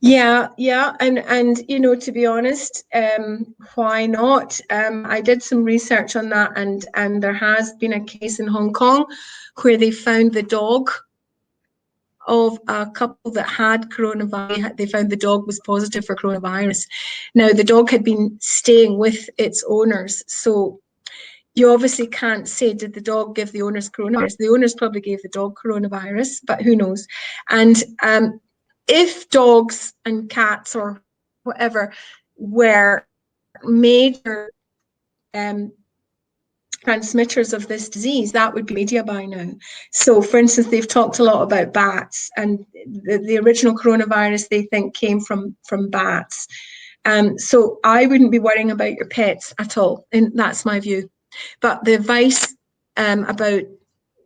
Yeah, and to be honest, why not? I did some research on that, and there has been a case in Hong Kong where they found the dog of a couple that had coronavirus. They found the dog was positive for coronavirus. Now, the dog had been staying with its owners, so you obviously can't say, did the dog give the owners coronavirus? The owners probably gave the dog coronavirus, but who knows? And if dogs and cats or whatever were major transmitters of this disease, that would be media by now. So, for instance, they've talked a lot about bats, and the original coronavirus they think came from bats. So I wouldn't be worrying about your pets at all, and that's my view. But the advice about,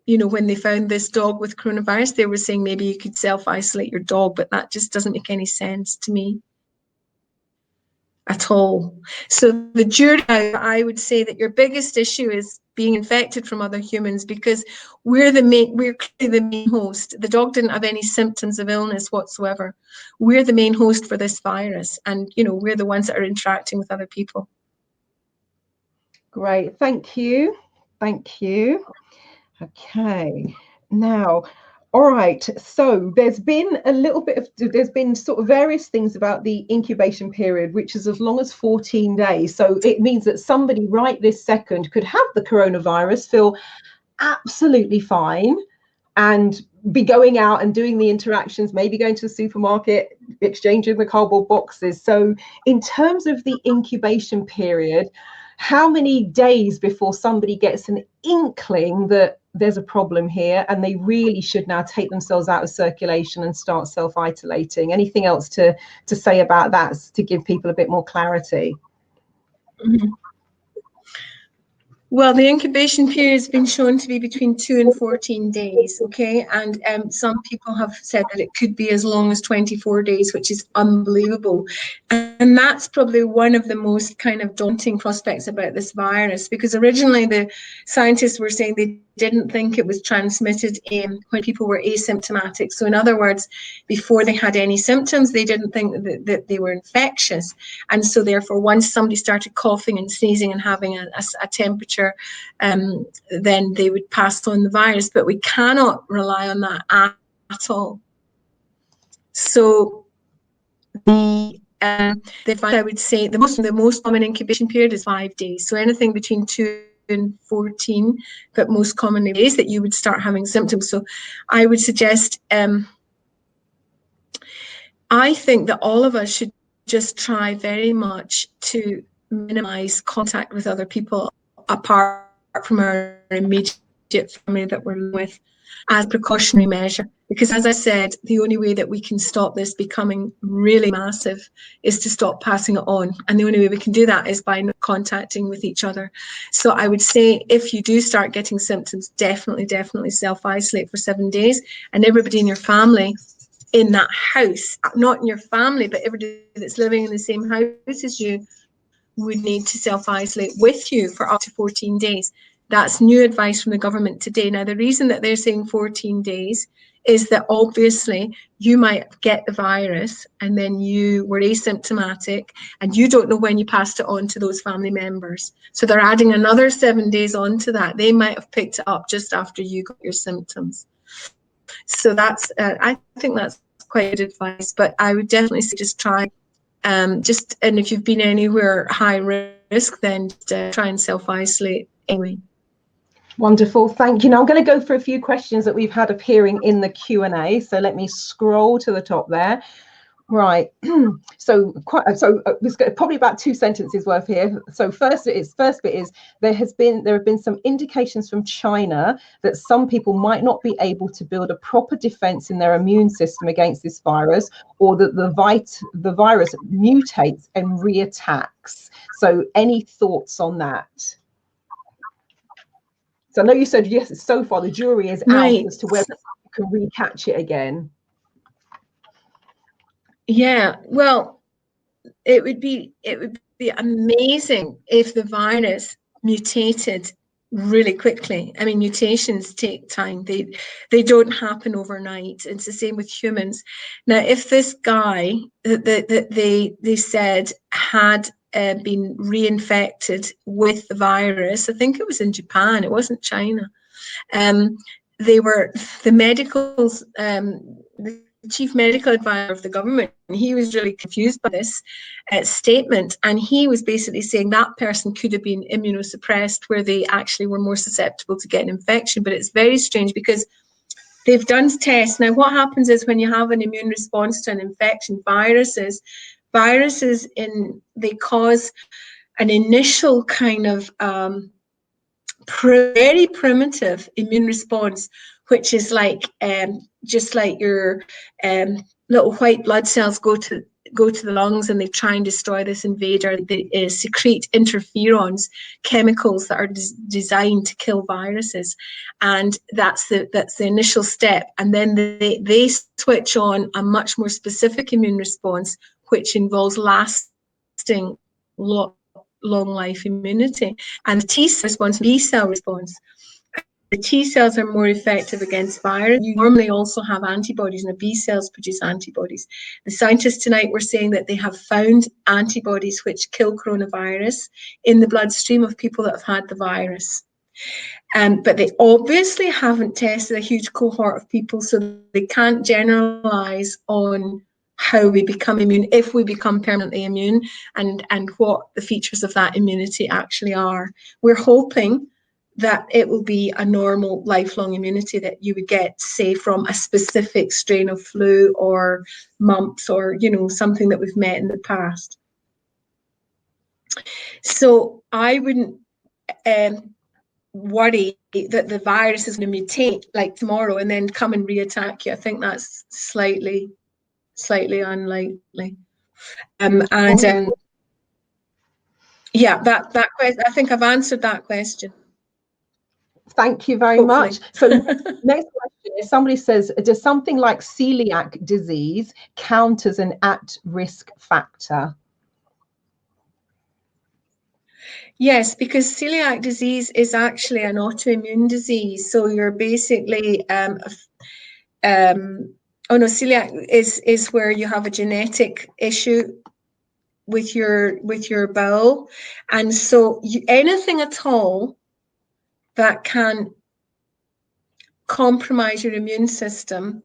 you know, when they found this dog with coronavirus, they were saying maybe you could self-isolate your dog, but that just doesn't make any sense to me at all. So the jury, I would say that your biggest issue is being infected from other humans, because we're clearly the main host. The dog didn't have any symptoms of illness whatsoever. We're the main host for this virus, and you know, we're the ones that are interacting with other people. Great, thank you. Thank you. Okay, now, all right, so there's been sort of various things about the incubation period, which is as long as 14 days. So it means that somebody right this second could have the coronavirus, feel absolutely fine, and be going out and doing the interactions, maybe going to the supermarket, exchanging the cardboard boxes. So in terms of the incubation period, how many days before somebody gets an inkling that there's a problem here and they really should now take themselves out of circulation and start self-isolating? Anything else to say about that, to give people a bit more clarity? Mm-hmm. Well, the incubation period has been shown to be between 2 and 14 days, okay? And some people have said that it could be as long as 24 days, which is unbelievable. And that's probably one of the most kind of daunting prospects about this virus, because originally the scientists were saying they didn't think it was transmitted when people were asymptomatic. So in other words, before they had any symptoms, they didn't think that they were infectious. And so therefore, once somebody started coughing and sneezing and having a temperature, then they would pass on the virus. But we cannot rely on that at all. So I would say the most common incubation period is 5 days. So anything between 2 and 14, but most commonly days that you would start having symptoms. So I would suggest, I think that all of us should just try very much to minimize contact with other people apart from our immediate family that we're living with, as a precautionary measure. Because as I said, the only way that we can stop this becoming really massive is to stop passing it on. And the only way we can do that is by not contacting with each other. So I would say if you do start getting symptoms, definitely self-isolate for 7 days, and everybody in your family in that house, not in your family, but everybody that's living in the same house as you, would need to self-isolate with you for up to 14 days. That's new advice from the government today. Now, the reason that they're saying 14 days is that obviously you might get the virus and then you were asymptomatic and you don't know when you passed it on to those family members. So they're adding another 7 days onto that. They might have picked it up just after you got your symptoms. So that's, I think that's quite good advice, but I would definitely say just try, and if you've been anywhere high risk, then just, try and self-isolate anyway. Wonderful, thank you. Now I'm going to go for a few questions that we've had appearing in the Q&A. So let me scroll to the top there. Right, so there's probably about 2 sentences worth here. So first bit is there have been some indications from China that some people might not be able to build a proper defense in their immune system against this virus, or that the virus mutates and reattacks. So any thoughts on that? So I know you said yes, so far the jury is out as to whether you can recatch it again. Yeah, well, it would be amazing if the virus mutated really quickly. I mean, mutations take time. They don't happen overnight. It's the same with humans. Now, if this guy that they said had been reinfected with the virus, I think it was in Japan, it wasn't China. The medicals, the chief medical advisor of the government, he was really confused by this statement, and he was basically saying that person could have been immunosuppressed, where they actually were more susceptible to get an infection. But it's very strange, because They've done tests. Now, what happens is when you have an immune response to an infection, viruses they cause an initial kind of very primitive immune response, which is like just like your little white blood cells go to the lungs and they try and destroy this invader. They secrete interferons, chemicals that are designed to kill viruses, and that's the initial step. And then they switch on a much more specific immune response, which involves lasting long life immunity. And the T cell response, B cell response. The T cells are more effective against virus. You normally also have antibodies, and the B cells produce antibodies. The scientists tonight were saying that they have found antibodies which kill coronavirus in the bloodstream of people that have had the virus. But they obviously haven't tested a huge cohort of people, so they can't generalize on how we become immune, if we become permanently immune, and what the features of that immunity actually are. We're hoping that it will be a normal lifelong immunity that you would get, say, from a specific strain of flu or mumps or, you know, something that we've met in the past. So I wouldn't worry that the virus is going to mutate like tomorrow and then come and reattack you. I think that's slightly unlikely. Yeah, that question, I think I've answered that question. Thank you very much. So next question is, somebody says, does something like celiac disease count as an at-risk factor? Yes, because celiac disease is actually an autoimmune disease. So you're basically celiac is where you have a genetic issue with your bowel, and so anything at all that can compromise your immune system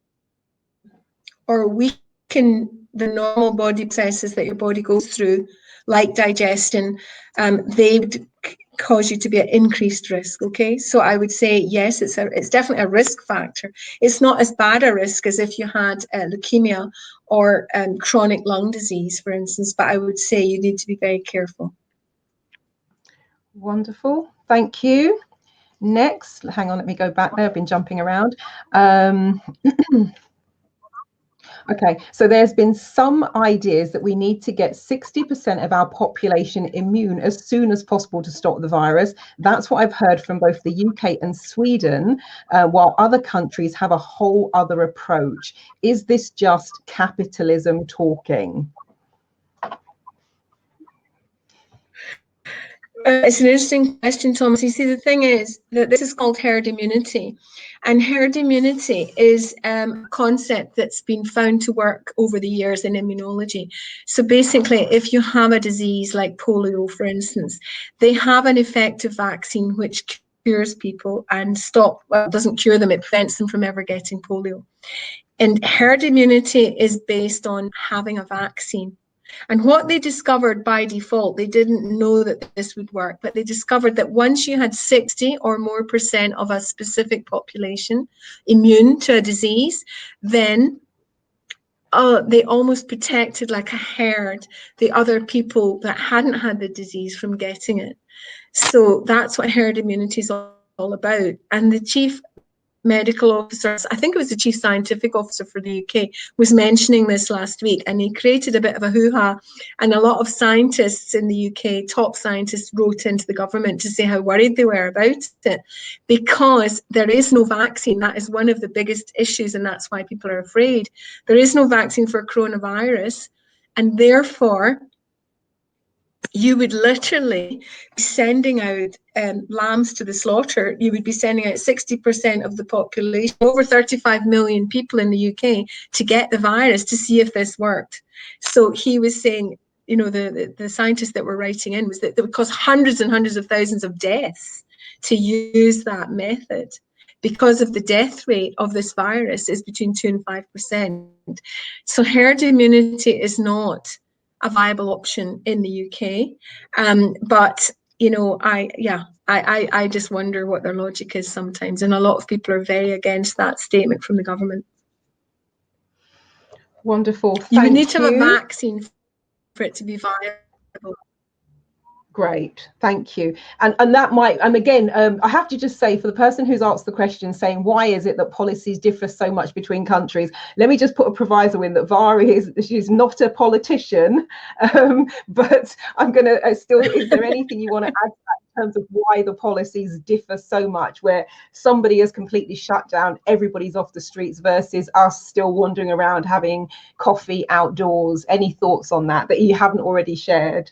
or weaken the normal body processes that your body goes through, like digestion, they would cause you to be at increased risk. Okay, so I would say yes, it's definitely a risk factor. It's not as bad a risk as if you had leukemia or chronic lung disease, for instance, but I would say you need to be very careful. Wonderful, thank you. Next, hang on, let me go back there. I've been jumping around. Okay, so there's been some ideas that we need to get 60% of our population immune as soon as possible to stop the virus. That's what I've heard from both the UK and Sweden, while other countries have a whole other approach. Is this just capitalism talking? It's an interesting question, Thomas. You see, the thing is that this is called herd immunity, and herd immunity is a concept that's been found to work over the years in immunology. So basically, if you have a disease like polio, for instance, they have an effective vaccine which cures people and doesn't cure them, it prevents them from ever getting polio. And herd immunity is based on having a vaccine. And what they discovered by default, they didn't know that this would work, but they discovered that once you had 60% or more of a specific population immune to a disease, then they almost protected, like a herd, the other people that hadn't had the disease from getting it. So that's what herd immunity is all about. And the chief medical officer, I think it was the chief scientific officer for the UK, was mentioning this last week, and he created a bit of a hoo-ha, and a lot of scientists in the UK, top scientists, wrote into the government to say how worried they were about it, because there is no vaccine. That is one of the biggest issues, and that's why people are afraid. There is no vaccine for coronavirus, and therefore you would literally be sending out lambs to the slaughter. You would be sending out 60% of the population, over 35 million people in the UK, to get the virus to see if this worked. So he was saying, you know, the scientists that were writing in was that it would cause hundreds and hundreds of thousands of deaths to use that method, because of the death rate of this virus is between 2 and 5%. So herd immunity is not a viable option in the UK, but I just wonder what their logic is sometimes. And a lot of people are very against that statement from the government. Wonderful. Thank you would need to have a vaccine for it to be viable. Great, thank you. And that might, and again, I have to just say, for the person who's asked the question saying, why is it that policies differ so much between countries? Let me just put a proviso in that Vari she's not a politician, but I'm going to still, is there anything you want to add to that in terms of why the policies differ so much, where somebody has completely shut down, everybody's off the streets, versus us still wandering around having coffee outdoors? Any thoughts on that you haven't already shared?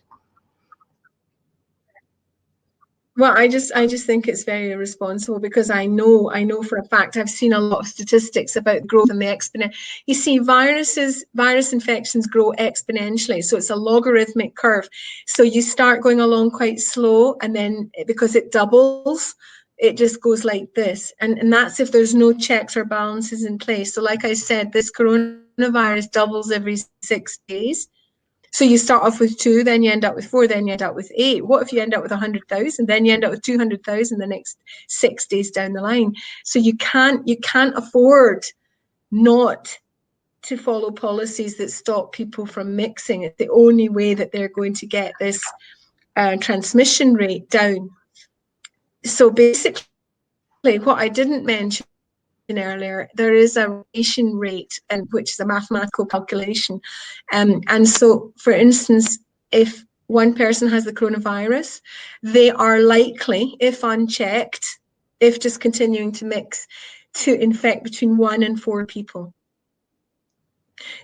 Well, I just think it's very irresponsible, because I know for a fact, I've seen a lot of statistics about growth and the exponent. You see, virus infections grow exponentially, so it's a logarithmic curve. So you start going along quite slow, and then because it doubles, it just goes like this. And that's if there's no checks or balances in place. So like I said, this coronavirus doubles every 6 days. So you start off with 2, then you end up with 4, then you end up with 8. What if you end up with 100,000? Then you end up with 200,000 the next 6 days down the line. So you can't afford not to follow policies that stop people from mixing. It's the only way that they're going to get this transmission rate down. So basically, what I didn't mention earlier, there is a rotation rate, which is a mathematical calculation. And so, for instance, if one person has the coronavirus, they are likely, if unchecked, if just continuing to mix, to infect between 1 and 4 people.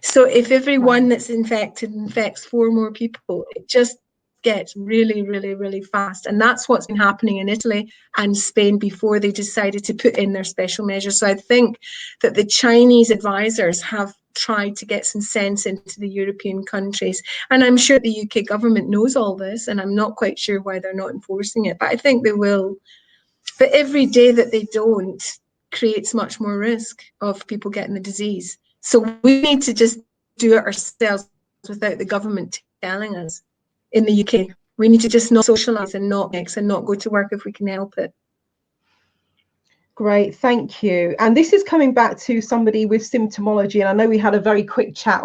So if everyone that's infected infects 4 more people, it just gets really, really, really fast. And that's what's been happening in Italy and Spain before they decided to put in their special measures. So I think that the Chinese advisors have tried to get some sense into the European countries. And I'm sure the UK government knows all this, and I'm not quite sure why they're not enforcing it, but I think they will. But every day that they don't creates much more risk of people getting the disease. So we need to just do it ourselves without the government telling us. In the UK, we need to just not socialise and not mix and not go to work if we can help it. Great, thank you. And this is coming back to somebody with symptomology, and I know we had a very quick chat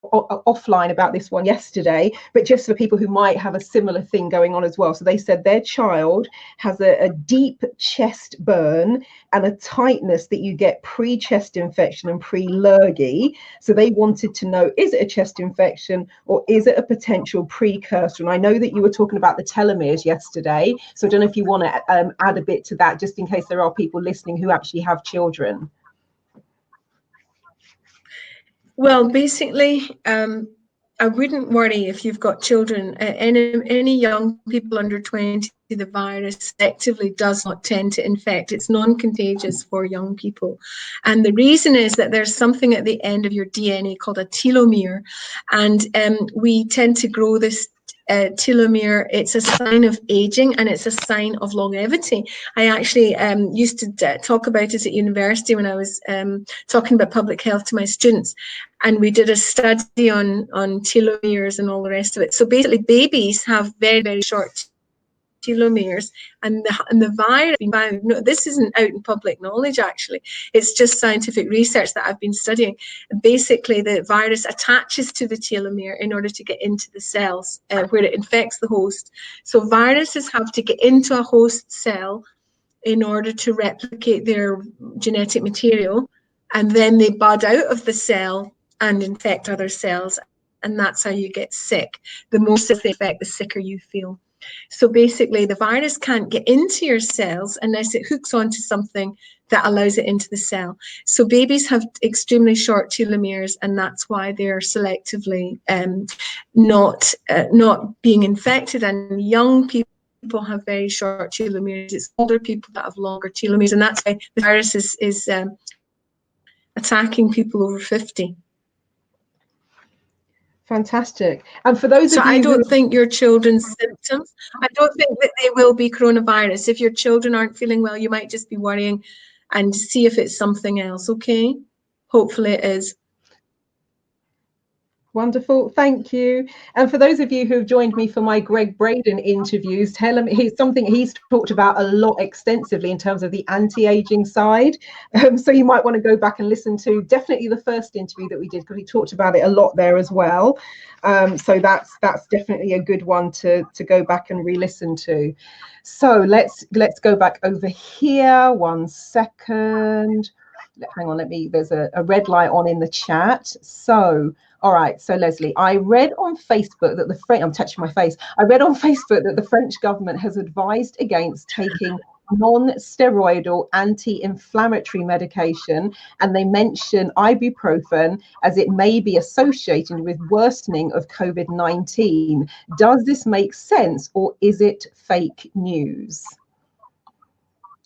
offline about this one yesterday, but just for people who might have a similar thing going on as well. So they said their child has a deep chest burn and a tightness that you get pre-chest infection and pre-lurgy. So they wanted to know, is it a chest infection or is it a potential precursor? And I know that you were talking about the telomeres yesterday, so I don't know if you want to add a bit to that, just in case there are people listening who actually have children. Well, basically, I wouldn't worry if you've got children. Any young people under 20, the virus actively does not tend to infect. It's non-contagious for young people. And the reason is that there's something at the end of your DNA called a telomere. And we tend to grow this telomere. It's a sign of aging, and it's a sign of longevity. I actually used to talk about it at university when I was talking about public health to my students, and we did a study on telomeres and all the rest of it. So basically, babies have very, very short telomeres, and the virus being found. No, this isn't out in public knowledge, actually. It's just scientific research that I've been studying. Basically, the virus attaches to the telomere in order to get into the cells where it infects the host. So viruses have to get into a host cell in order to replicate their genetic material, and then they bud out of the cell and infect other cells, and that's how you get sick. The more sick they infect, the sicker you feel. So basically, the virus can't get into your cells unless it hooks onto something that allows it into the cell. So babies have extremely short telomeres, and that's why they're selectively not being infected. And young people have very short telomeres. It's older people that have longer telomeres, and that's why the virus is attacking people over 50. Fantastic. And for those of you I don't think your children's symptoms, I don't think that they will be coronavirus. If your children aren't feeling well, you might just be worrying and see if it's something else, okay? Hopefully it is. Wonderful, thank you. And for those of you who've joined me for my Greg Braden interviews, tell him he's talked about a lot extensively in terms of the anti-aging side. So you might want to go back and listen to definitely the first interview that we did, because he talked about it a lot there as well. So that's definitely a good one to go back and re-listen to. So let's go back over here. 1 second. Hang on, there's a red light on in the chat. So, all right, so Leslie, I read on Facebook that I'm touching my face. I read on Facebook that the French government has advised against taking non-steroidal anti-inflammatory medication, and they mention ibuprofen as it may be associated with worsening of COVID-19. Does this make sense, or is it fake news?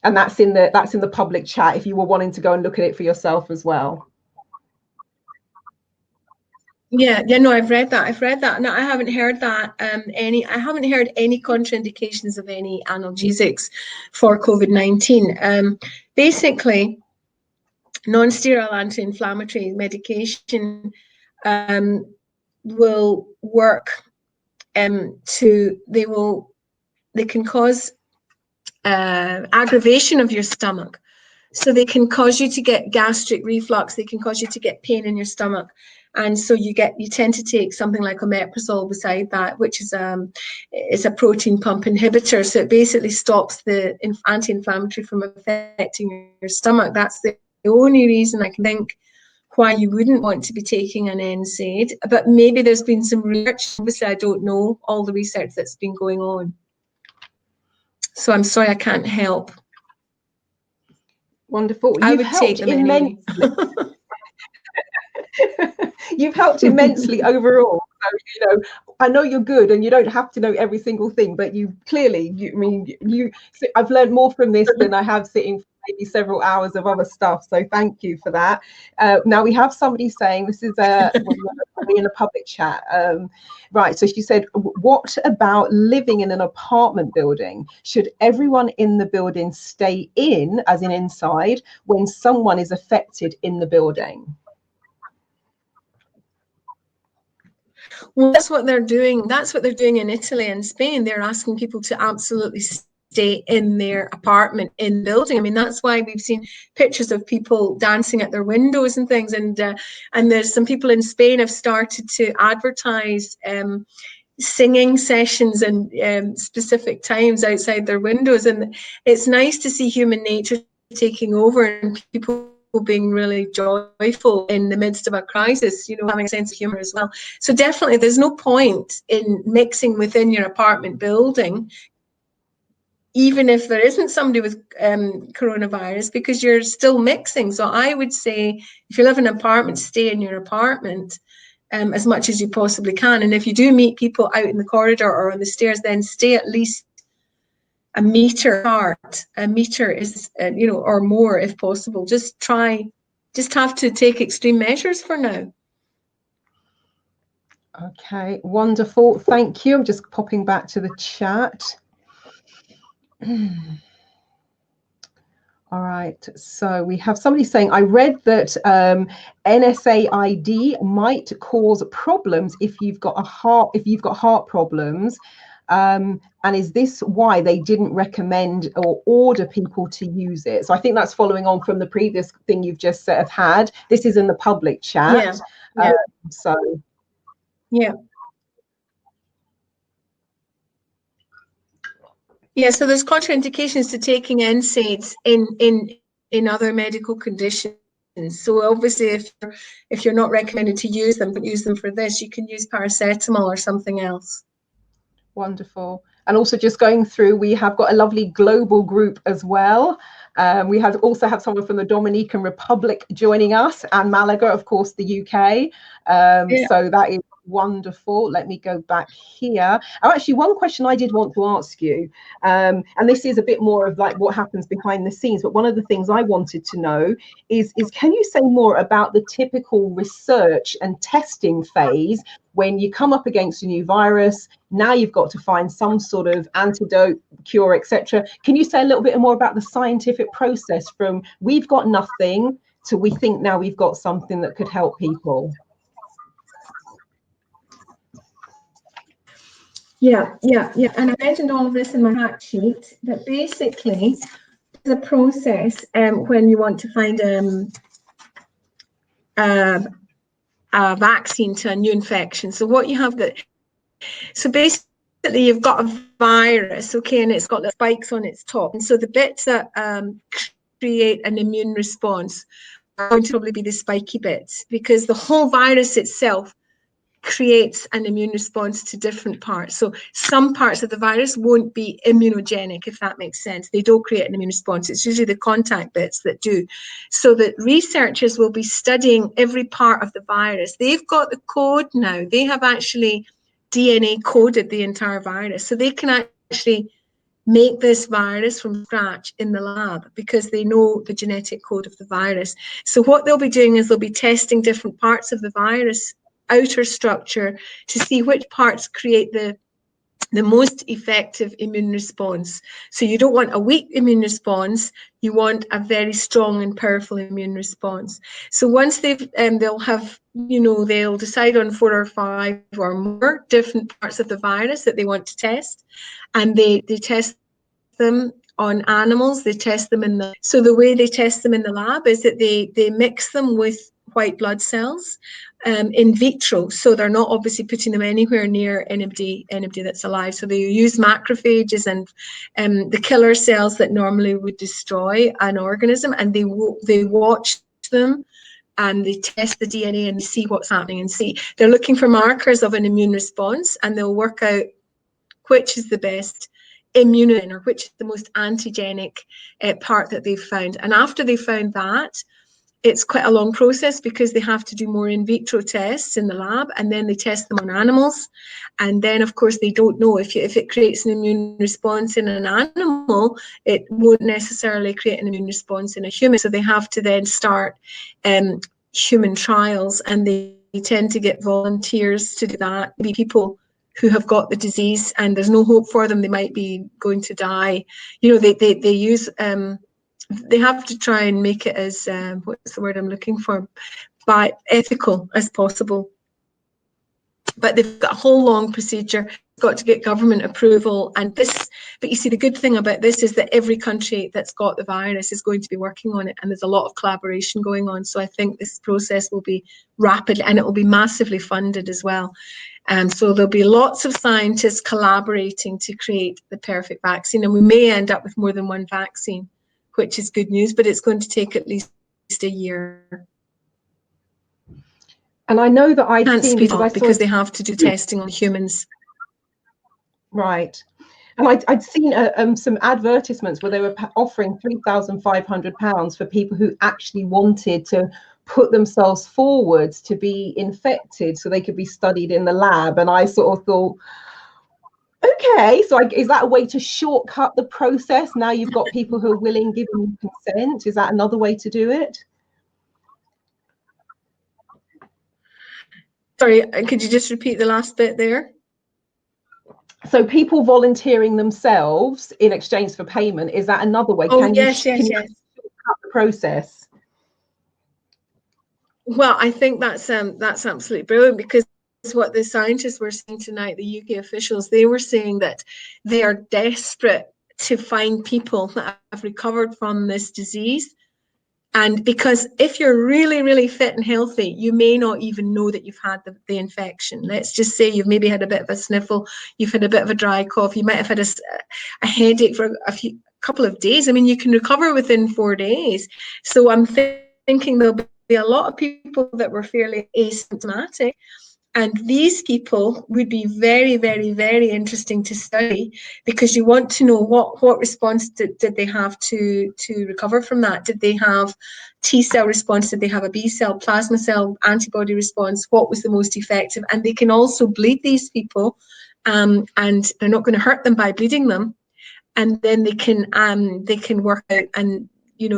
And that's in the public chat if you were wanting to go and look at it for yourself as well. Yeah, no, I've read that. No, I haven't heard that I haven't heard any contraindications of any analgesics for COVID-19. Basically, non-steroidal anti-inflammatory medication will work they can cause aggravation of your stomach. So they can cause you to get gastric reflux. They can cause you to get pain in your stomach. And so you tend to take something like omeprazole beside that, which is a protein pump inhibitor. So it basically stops the anti-inflammatory from affecting your stomach. That's the only reason I can think why you wouldn't want to be taking an NSAID. But maybe there's been some research. Obviously, I don't know all the research that's been going on. So I'm sorry I can't help. Wonderful. I would take them anyway. You've helped immensely overall. So, I know you're good and you don't have to know every single thing, but I've learned more from this than I have sitting for maybe several hours of other stuff. So thank you for that. Now we have somebody saying, this is in a public chat. Right, so she said, what about living in an apartment building? Should everyone in the building stay in, as in inside, when someone is affected in the building? Well, that's what they're doing. That's what they're doing in Italy and Spain. They're asking people to absolutely stay in their apartment in the building. I mean, that's why we've seen pictures of people dancing at their windows and things. And there's some people in Spain have started to advertise singing sessions and specific times outside their windows. And it's nice to see human nature taking over and people being really joyful in the midst of a crisis, having a sense of humor as well. So definitely there's no point in mixing within your apartment building, even if there isn't somebody with coronavirus, because you're still mixing. So I would say if you live in an apartment, stay in your apartment as much as you possibly can. And if you do meet people out in the corridor or on the stairs, then stay at least a meter apart. A meter is, or more if possible. Just have to take extreme measures for now. Okay, wonderful. Thank you. I'm just popping back to the chat. All right, so we have somebody saying, I read that NSAID might cause problems if you've got heart problems. And is this why they didn't recommend or order people to use it? So I think that's following on from the previous thing you've just had. This is in the public chat. Yeah. Yeah. Yeah, so there's contraindications to taking NSAIDs in other medical conditions. So obviously, if you're not recommended to use them, but use them for this, you can use paracetamol or something else. Wonderful. And also just going through, we have got a lovely global group as well. We also have someone from the Dominican Republic joining us, and Malaga, of course, the UK. So that is wonderful. Let me go back here. Actually, one question I did want to ask you, and this is a bit more of like what happens behind the scenes, but one of the things I wanted to know is can you say more about the typical research and testing phase when you come up against a new virus? Now you've got to find some sort of antidote, cure, etc. Can you say a little bit more about the scientific process from we've got nothing to we think now we've got something that could help people? Yeah, yeah, yeah. And I mentioned all of this in my fact sheet, that basically the process when you want to find a vaccine to a new infection. So what you have got, so basically you've got a virus, okay, and it's got the spikes on its top. And so the bits that create an immune response are going to probably be the spiky bits, because the whole virus itself creates an immune response to different parts. So some parts of the virus won't be immunogenic, if that makes sense. They don't create an immune response. It's usually the contact bits that do. So that researchers will be studying every part of the virus. They've got the code now. They have actually DNA coded the entire virus. So they can actually make this virus from scratch in the lab because they know the genetic code of the virus. So what they'll be doing is they'll be testing different parts of the virus outer structure to see which parts create the most effective immune response. So you don't want a weak immune response, you want a very strong and powerful immune response. So once they'll have, they'll decide on 4 or 5 or more different parts of the virus that they want to test, and they test them on animals. They test them so the way they test them in the lab is that they mix them with white blood cells in vitro. So they're not obviously putting them anywhere near anybody that's alive. So they use macrophages and the killer cells that normally would destroy an organism, and they watch them and they test the DNA and see what's happening, and see they're looking for markers of an immune response, and they'll work out which is the best immune or which is the most antigenic part that they've found. And after they found that, it's quite a long process because they have to do more in vitro tests in the lab, and then they test them on animals. And then, of course, they don't know if it creates an immune response in an animal, it won't necessarily create an immune response in a human. So they have to then start human trials, and they tend to get volunteers to do that. Maybe people who have got the disease and there's no hope for them, they might be going to die. They use they have to try and make it as what's the word I'm looking for, by ethical as possible. But they've got a whole long procedure, got to get government approval, and this. But you see, the good thing about this is that every country that's got the virus is going to be working on it, and there's a lot of collaboration going on. So I think this process will be rapid, and it will be massively funded as well. So there'll be lots of scientists collaborating to create the perfect vaccine, and we may end up with more than one vaccine, which is good news, but it's going to take at least a year. And I know that I'd seen, because they have to do testing on humans. Right. And I'd seen some advertisements where they were offering £3,500 for people who actually wanted to put themselves forwards to be infected so they could be studied in the lab. And I sort of thought, okay, so is that a way to shortcut the process? Now you've got people who are willing, giving consent. Is that another way to do it? Sorry, could you just repeat the last bit there? So people volunteering themselves in exchange for payment, is that another way? Oh, yes. Can you shortcut the process? Well, I think that's absolutely brilliant, because what the scientists were saying tonight, the UK officials, they were saying that they are desperate to find people that have recovered from this disease. And because if you're really, really fit and healthy, you may not even know that you've had the infection. Let's just say you've maybe had a bit of a sniffle, you've had a bit of a dry cough, you might have had a headache for a couple of days. I mean, you can recover within 4 days. So I'm thinking there'll be a lot of people that were fairly asymptomatic. And these people would be very, very, very interesting to study, because you want to know what response did they have to recover from that. Did they have T cell response? Did they have a B cell, plasma cell, antibody response? What was the most effective? And they can also bleed these people, and they're not going to hurt them by bleeding them. And then they can work out, and you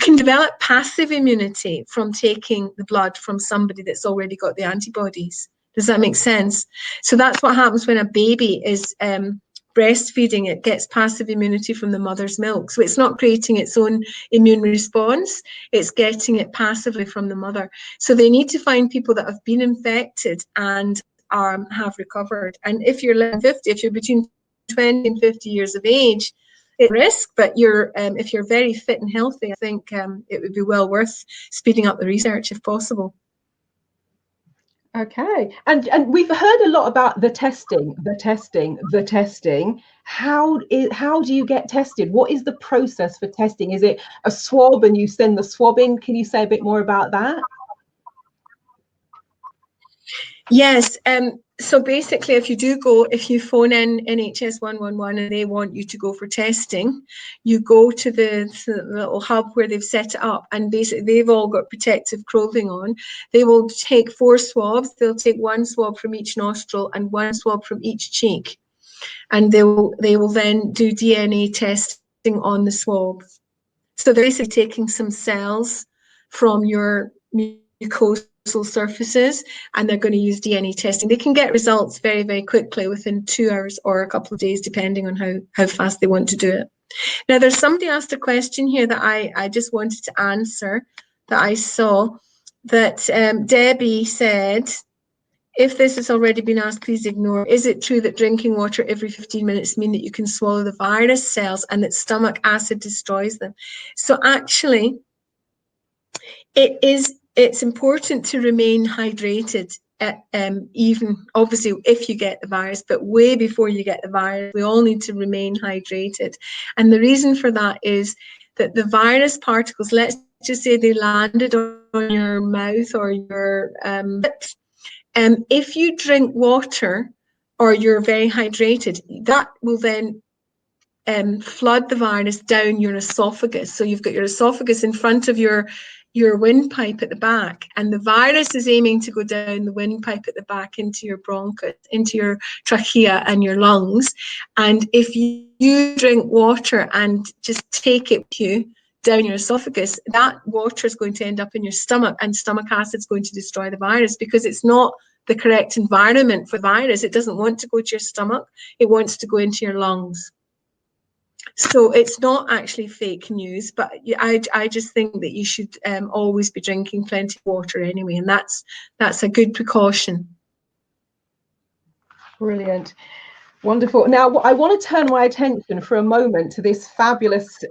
can develop passive immunity from taking the blood from somebody that's already got the antibodies. Does that make sense? So that's what happens when a baby is breastfeeding. It gets passive immunity from the mother's milk. So it's not creating its own immune response, it's getting it passively from the mother. So they need to find people that have been infected and have recovered. And if you're less than 50, if you're between 20 and 50 years of age, it's a risk, but if you're very fit and healthy, I think it would be well worth speeding up the research if possible. Okay, and we've heard a lot about the testing. How do you get tested? What is the process for testing? Is it a swab and you send the swab in? Can you say a bit more about that? Yes. So basically, if you phone in NHS 111 and they want you to go for testing, you go to the little hub where they've set it up, and basically they've all got protective clothing on. They will take 4 swabs. They'll take 1 swab from each nostril and 1 swab from each cheek, and they will then do DNA testing on the swab. So they're basically taking some cells from your mucosal surfaces, and they're going to use DNA testing. They can get results very, very quickly, within 2 hours or a couple of days, depending on how fast they want to do it. Now, there's somebody asked a question here that I just wanted to answer, that I saw, that Debbie said, if this has already been asked, please ignore. Is it true that drinking water every 15 minutes mean that you can swallow the virus cells and that stomach acid destroys them? So actually, it's important to remain hydrated, even obviously if you get the virus, but way before you get the virus, we all need to remain hydrated. And the reason for that is that the virus particles, let's just say they landed on your mouth or your lips, if you drink water or you're very hydrated, that will then flood the virus down your esophagus. So you've got your esophagus in front of your windpipe at the back, and the virus is aiming to go down the windpipe at the back into your bronchus, into your trachea and your lungs. And if you drink water and just take it with you down your esophagus, that water is going to end up in your stomach, and stomach acid is going to destroy the virus, because it's not the correct environment for the virus. It doesn't want to go to your stomach, it wants to go into your lungs. So it's not actually fake news, but I just think that you should always be drinking plenty of water anyway, and that's a good precaution. Brilliant. Wonderful. Now, I want to turn my attention for a moment to this fabulous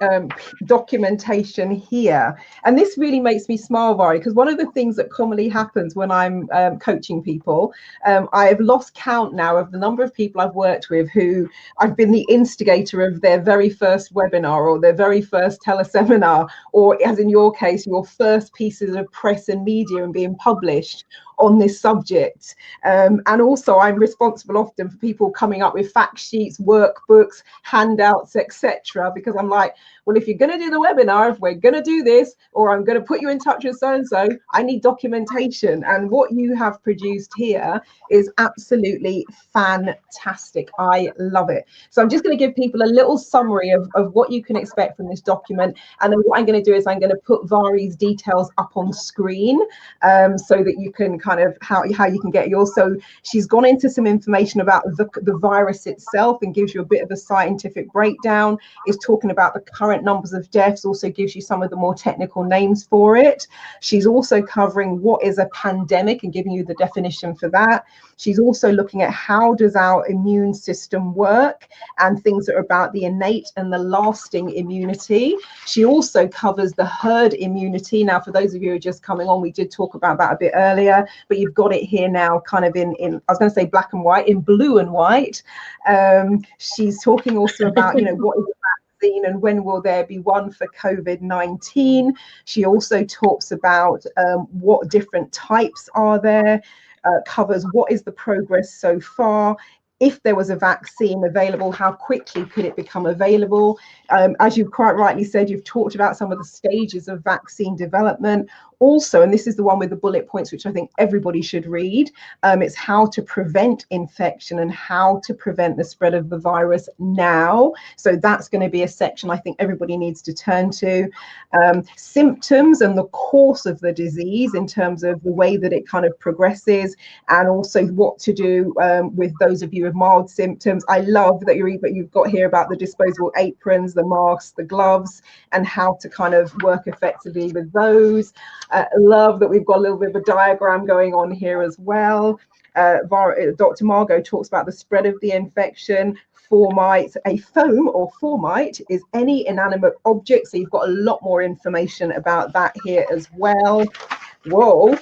documentation here. And this really makes me smile, Vari, because one of the things that commonly happens when I'm coaching people, I have lost count now of the number of people I've worked with who I've been the instigator of their very first webinar or their very first teleseminar, or as in your case, your first pieces of press and media and being published on this subject. And also I'm responsible often for people coming up with fact sheets, workbooks, handouts, etc., because I'm like, well, if you're going to do the webinar, if we're going to do this, or I'm going to put you in touch with so-and-so, I need documentation. And what you have produced here is absolutely fantastic. I love it. So I'm just going to give people a little summary of what you can expect from this document. And then what I'm going to do is I'm going to put Vari's details up on screen so that you can kind of how you can get yours. So she's gone into some information about the virus itself and gives you a bit of a scientific breakdown. Is talking about the current numbers of deaths, also gives you some of the more technical names for it. She's also covering what is a pandemic and giving you the definition for that. She's also looking at how does our immune system work and things that are about the innate and the lasting immunity. She also covers the herd immunity. Now, for those of you who are just coming on, we did talk about that a bit earlier, but you've got it here now kind of in I was going to say black and white, in blue and white. She's talking also about, you know, what is and when will there be one for COVID-19. She also talks about what different types are there, covers what is the progress so far. If there was a vaccine available, how quickly could it become available? As you quite rightly said, you've talked about some of the stages of vaccine development. Also, and this is the one with the bullet points, which I think everybody should read, it's how to prevent infection and how to prevent the spread of the virus now. So that's going to be a section I think everybody needs to turn to. Symptoms and the course of the disease in terms of the way that it kind of progresses, and also what to do with those of you with mild symptoms. I love that you've got here about the disposable aprons, the masks, the gloves, and how to kind of work effectively with those. Love that we've got a little bit of a diagram going on here as well. Dr. Margot talks about the spread of the infection. Formite, a foam or formite is any inanimate object. So you've got a lot more information about that here as well. Whoa.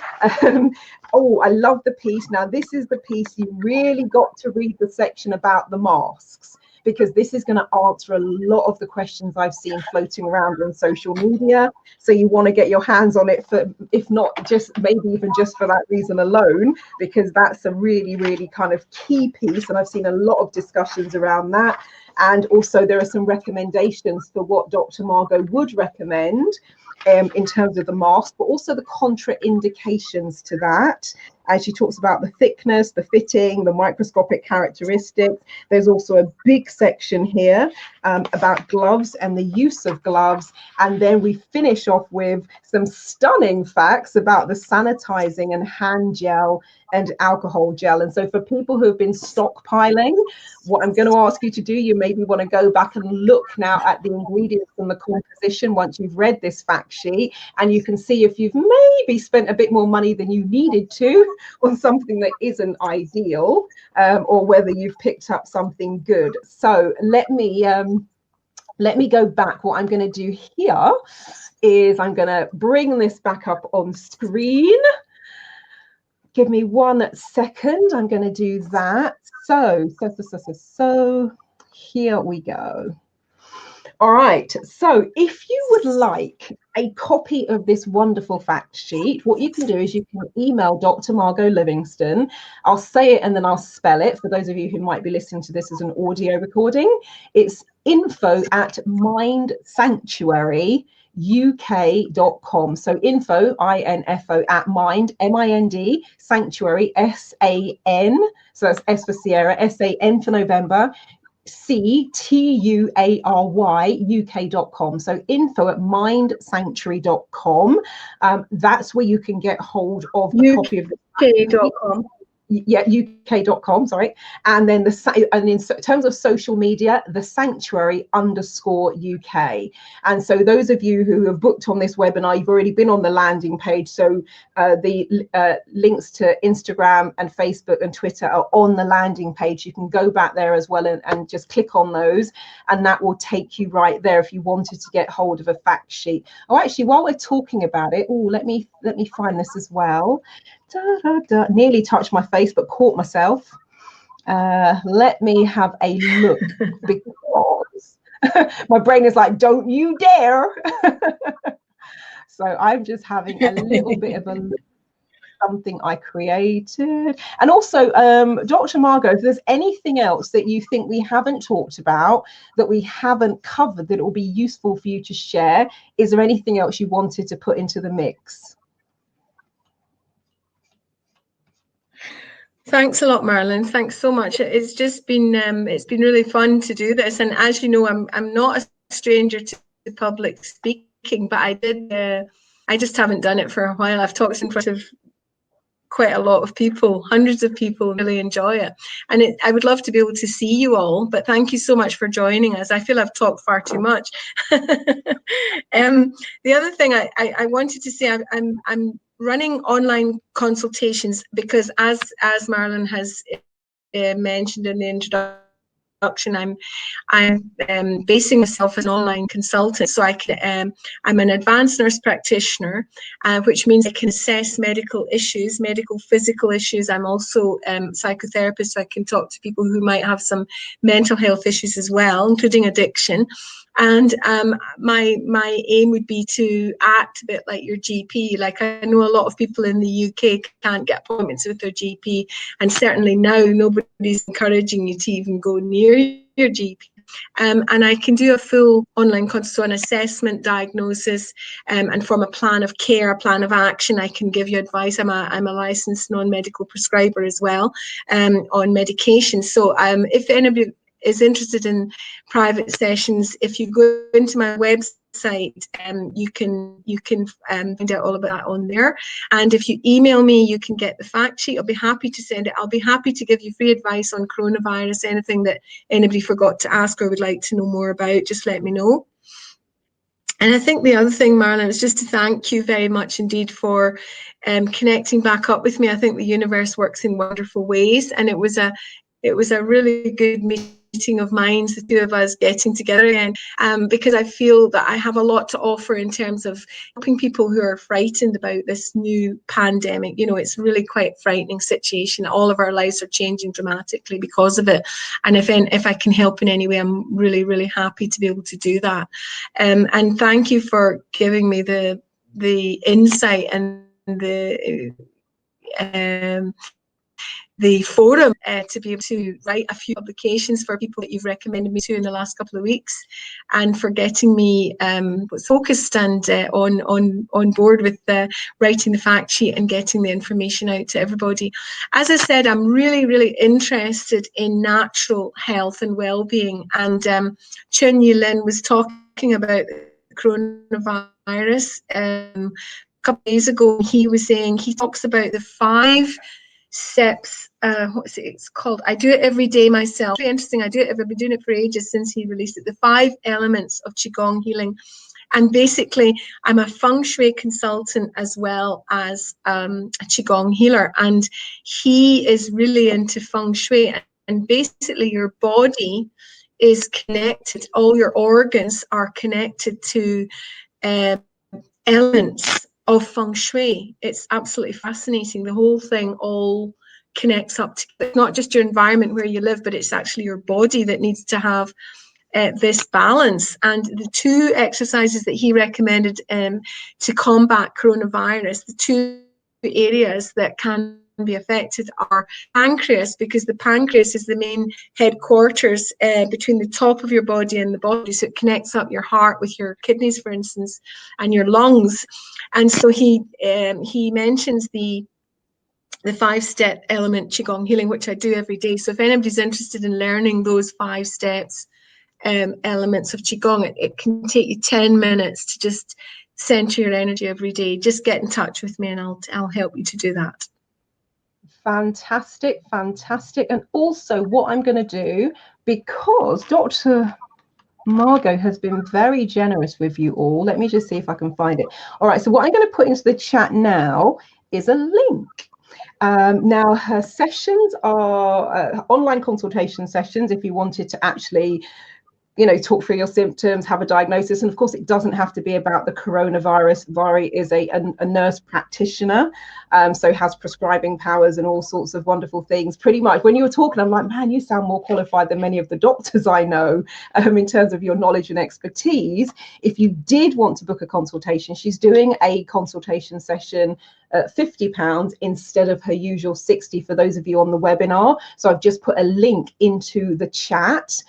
Oh, I love the piece. Now, this is the piece you really got to read the section about the masks, because this is going to answer a lot of the questions I've seen floating around on social media. So you want to get your hands on it, for, if not just maybe even just for that reason alone, because that's a really, really kind of key piece. And I've seen a lot of discussions around that. And also there are some recommendations for what Dr. Margot would recommend in terms of the mask, but also the contraindications to that. And she talks about the thickness, the fitting, the microscopic characteristics. There's also a big section here about gloves and the use of gloves. And then we finish off with some stunning facts about the sanitizing and hand gel and alcohol gel. And so for people who have been stockpiling, what I'm going to ask you to do, you maybe want to go back and look now at the ingredients and the composition once you've read this fact sheet, and you can see if you've maybe spent a bit more money than you needed to on something that isn't ideal, or whether you've picked up something good. So let me go back. What I'm going to do here is I'm going to bring this back up on screen. Give me 1 second. I'm going to do that. So here we go. All right. So if you would like a copy of this wonderful fact sheet, what you can do is you can email Dr. Margot Livingston. I'll say it and then I'll spell it for those of you who might be listening to this as an audio recording. It's info@mindsanctuaryuk.com. So info, info at mind, mind, sanctuary, san, so that's S for Sierra, san for November, CTUARY UK.com. So info@mindsanctuary.com. That's where you can get hold of a copy of the UK.com. Yeah, UK.com, sorry. And then in terms of social media, the sanctuary_UK. And so those of you who have booked on this webinar, you've already been on the landing page. So the links to Instagram and Facebook and Twitter are on the landing page. You can go back there as well and just click on those, and that will take you right there if you wanted to get hold of a fact sheet. Oh, actually, while we're talking about it, let me find this as well. Nearly touched my face but caught myself. Let me have a look, because my brain is like, don't you dare. So I'm just having a little bit of a look at something I created. And also, Dr. Margot, if there's anything else that you think we haven't talked about, that we haven't covered, that it will be useful for you to share, is there anything else you wanted to put into the mix? Thanks a lot, Marilyn. Thanks so much. It's just been really fun to do this. And as you know, I'm not a stranger to public speaking, but I just haven't done it for a while. I've talked in front of quite a lot of people, hundreds of people really enjoy it. And I would love to be able to see you all, but thank you so much for joining us. I feel I've talked far too much. The other thing I wanted to say, I'm running online consultations because as Marilyn has mentioned in the introduction, I'm basing myself as an online consultant. So I'm an advanced nurse practitioner, which means I can assess medical issues, medical physical issues. I'm also psychotherapist, so I can talk to people who might have some mental health issues as well, including addiction. And my aim would be to act a bit like your GP. Like, I know a lot of people in the UK can't get appointments with their GP, and certainly now nobody's encouraging you to even go near your GP. And I can do a full online consult, so an assessment, diagnosis, and from a plan of care, a plan of action. I can give you advice. I'm a licensed non-medical prescriber as well on medication. So if anybody is interested in private sessions, if you go into my website, you can find out all about that on there. And if you email me, you can get the fact sheet. I'll be happy to send it. I'll be happy to give you free advice on coronavirus. Anything that anybody forgot to ask or would like to know more about, just let me know. And I think the other thing, Marlon, is just to thank you very much indeed for connecting back up with me. I think the universe works in wonderful ways, and it was a really good meeting of minds, the two of us getting together again, because I feel that I have a lot to offer in terms of helping people who are frightened about this new pandemic. You know, it's really quite a frightening situation. All of our lives are changing dramatically because of it. And if I can help in any way, I'm really, really happy to be able to do that. And thank you for giving me the insight and the forum to be able to write a few publications for people that you've recommended me to in the last couple of weeks, and for getting me focused and on board with writing the fact sheet and getting the information out to everybody. As I said, I'm really, really interested in natural health and well-being, and Chun Yi Lin was talking about coronavirus a couple of days ago. He was saying, he talks about the 5 steps, what's it, it's called, I do it every day myself. Very interesting. I've been doing it for ages since he released it. The 5 elements of Qigong healing. And basically, I'm a feng shui consultant as well as a Qigong healer. And he is really into feng shui. And basically, your body is connected, all your organs are connected to elements of feng shui. It's absolutely fascinating. The whole thing all connects up to, it's not just your environment where you live, but it's actually your body that needs to have this balance. And the 2 exercises that he recommended to combat coronavirus, the 2 areas that can be affected are pancreas, because the pancreas is the main headquarters between the top of your body and the body, so it connects up your heart with your kidneys, for instance, and your lungs. And so he mentions the 5-step element Qigong healing, which I do every day. So if anybody's interested in learning those 5 steps elements of Qigong, it can take you 10 minutes to just center your energy every day. Just get in touch with me and I'll help you to do that. Fantastic, fantastic. And also what I'm going to do, because Dr. Margot has been very generous with you all. Let me just see if I can find it. All right, so what I'm going to put into the chat now is a link. Now, her sessions are online consultation sessions if you wanted to actually, you know, talk through your symptoms, have a diagnosis. And of course, it doesn't have to be about the coronavirus. Vari is a nurse practitioner, so has prescribing powers and all sorts of wonderful things. Pretty much when you were talking, I'm like, man, you sound more qualified than many of the doctors I know in terms of your knowledge and expertise. If you did want to book a consultation, she's doing a consultation session at £50 instead of her usual 60 for those of you on the webinar. So I've just put a link into the chat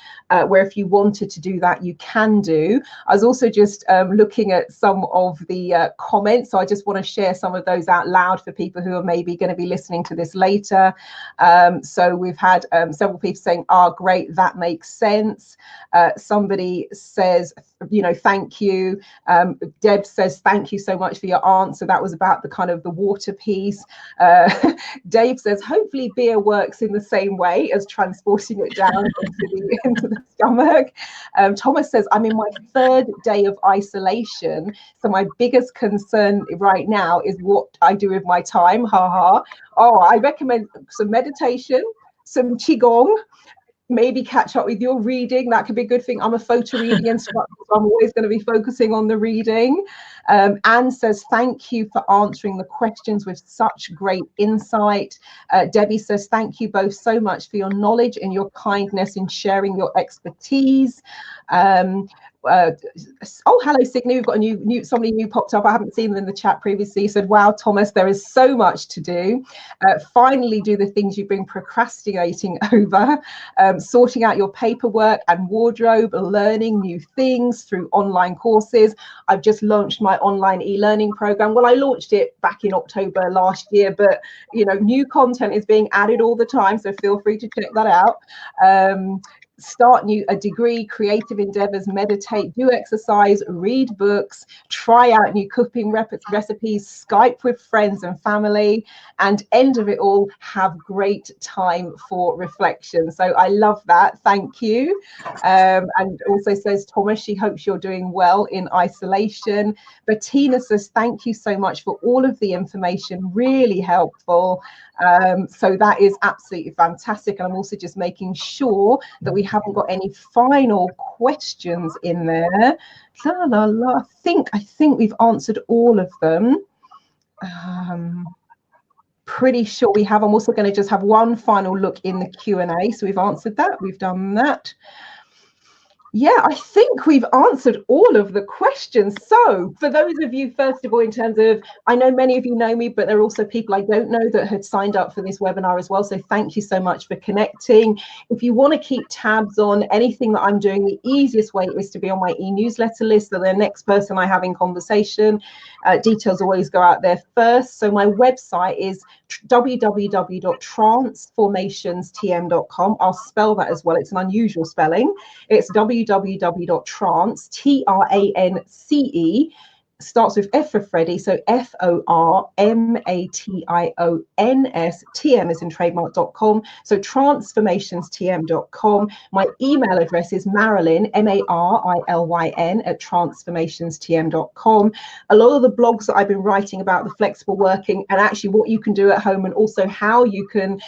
where if you wanted to do that, you can do. I was also just looking at some of the comments, so I just want to share some of those out loud for people who are maybe going to be listening to this later. So we've had several people saying, great, that makes sense. Somebody says, you know, thank you. Deb says, thank you so much for your answer. That was about the kind of the water piece. Dave says, hopefully beer works in the same way as transporting it down into the stomach. Thomas says, I'm in my 3rd day of isolation, so my biggest concern right now is what I do with my time. I recommend some meditation, some Qigong, maybe catch up with your reading. That could be a good thing. I'm a photo reading instructor, so I'm always going to be focusing on the reading. Anne says, thank you for answering the questions with such great insight. Debbie says, thank you both so much for your knowledge and your kindness in sharing your expertise. Hello Signe, we've got a somebody new popped up. I haven't seen them in the chat previously. Said, wow, Thomas, there is so much to do. Finally do the things you've been procrastinating over, sorting out your paperwork and wardrobe, learning new things through online courses. I've just launched my online e-learning program. Well, I launched it back in October last year, but you know, new content is being added all the time, so feel free to check that out. start a degree, creative endeavors, meditate, do exercise, read books, try out new cooking recipes, Skype with friends and family, and end of it all, have great time for reflection. So I love that. Thank you. And also says Thomas, she hopes you're doing well in isolation. Bettina says, thank you so much for all of the information, really helpful. So that is absolutely fantastic. And I'm also just making sure that we haven't got any final questions in there. La, la, la. I think we've answered all of them. Pretty sure we have. I'm also going to just have one final look in the Q&A. So we've answered that. We've done that. Yeah, I think we've answered all of the questions. So for those of you, first of all, in terms of, I know many of you know me, but there are also people I don't know that had signed up for this webinar as well. So thank you so much for connecting. If you want to keep tabs on anything that I'm doing, the easiest way is to be on my e-newsletter list. So the next person I have in conversation, details always go out there first. So my website is www.transformationstm.com. I'll spell that as well. It's an unusual spelling. It's www.trance, Trance, starts with F for Freddie, so FORMATIONS, TM is in trademark.com, so transformationstm.com. My email address is Marilyn, MARILYN, at transformationstm.com. A lot of the blogs that I've been writing about the flexible working and actually what you can do at home, and also how you can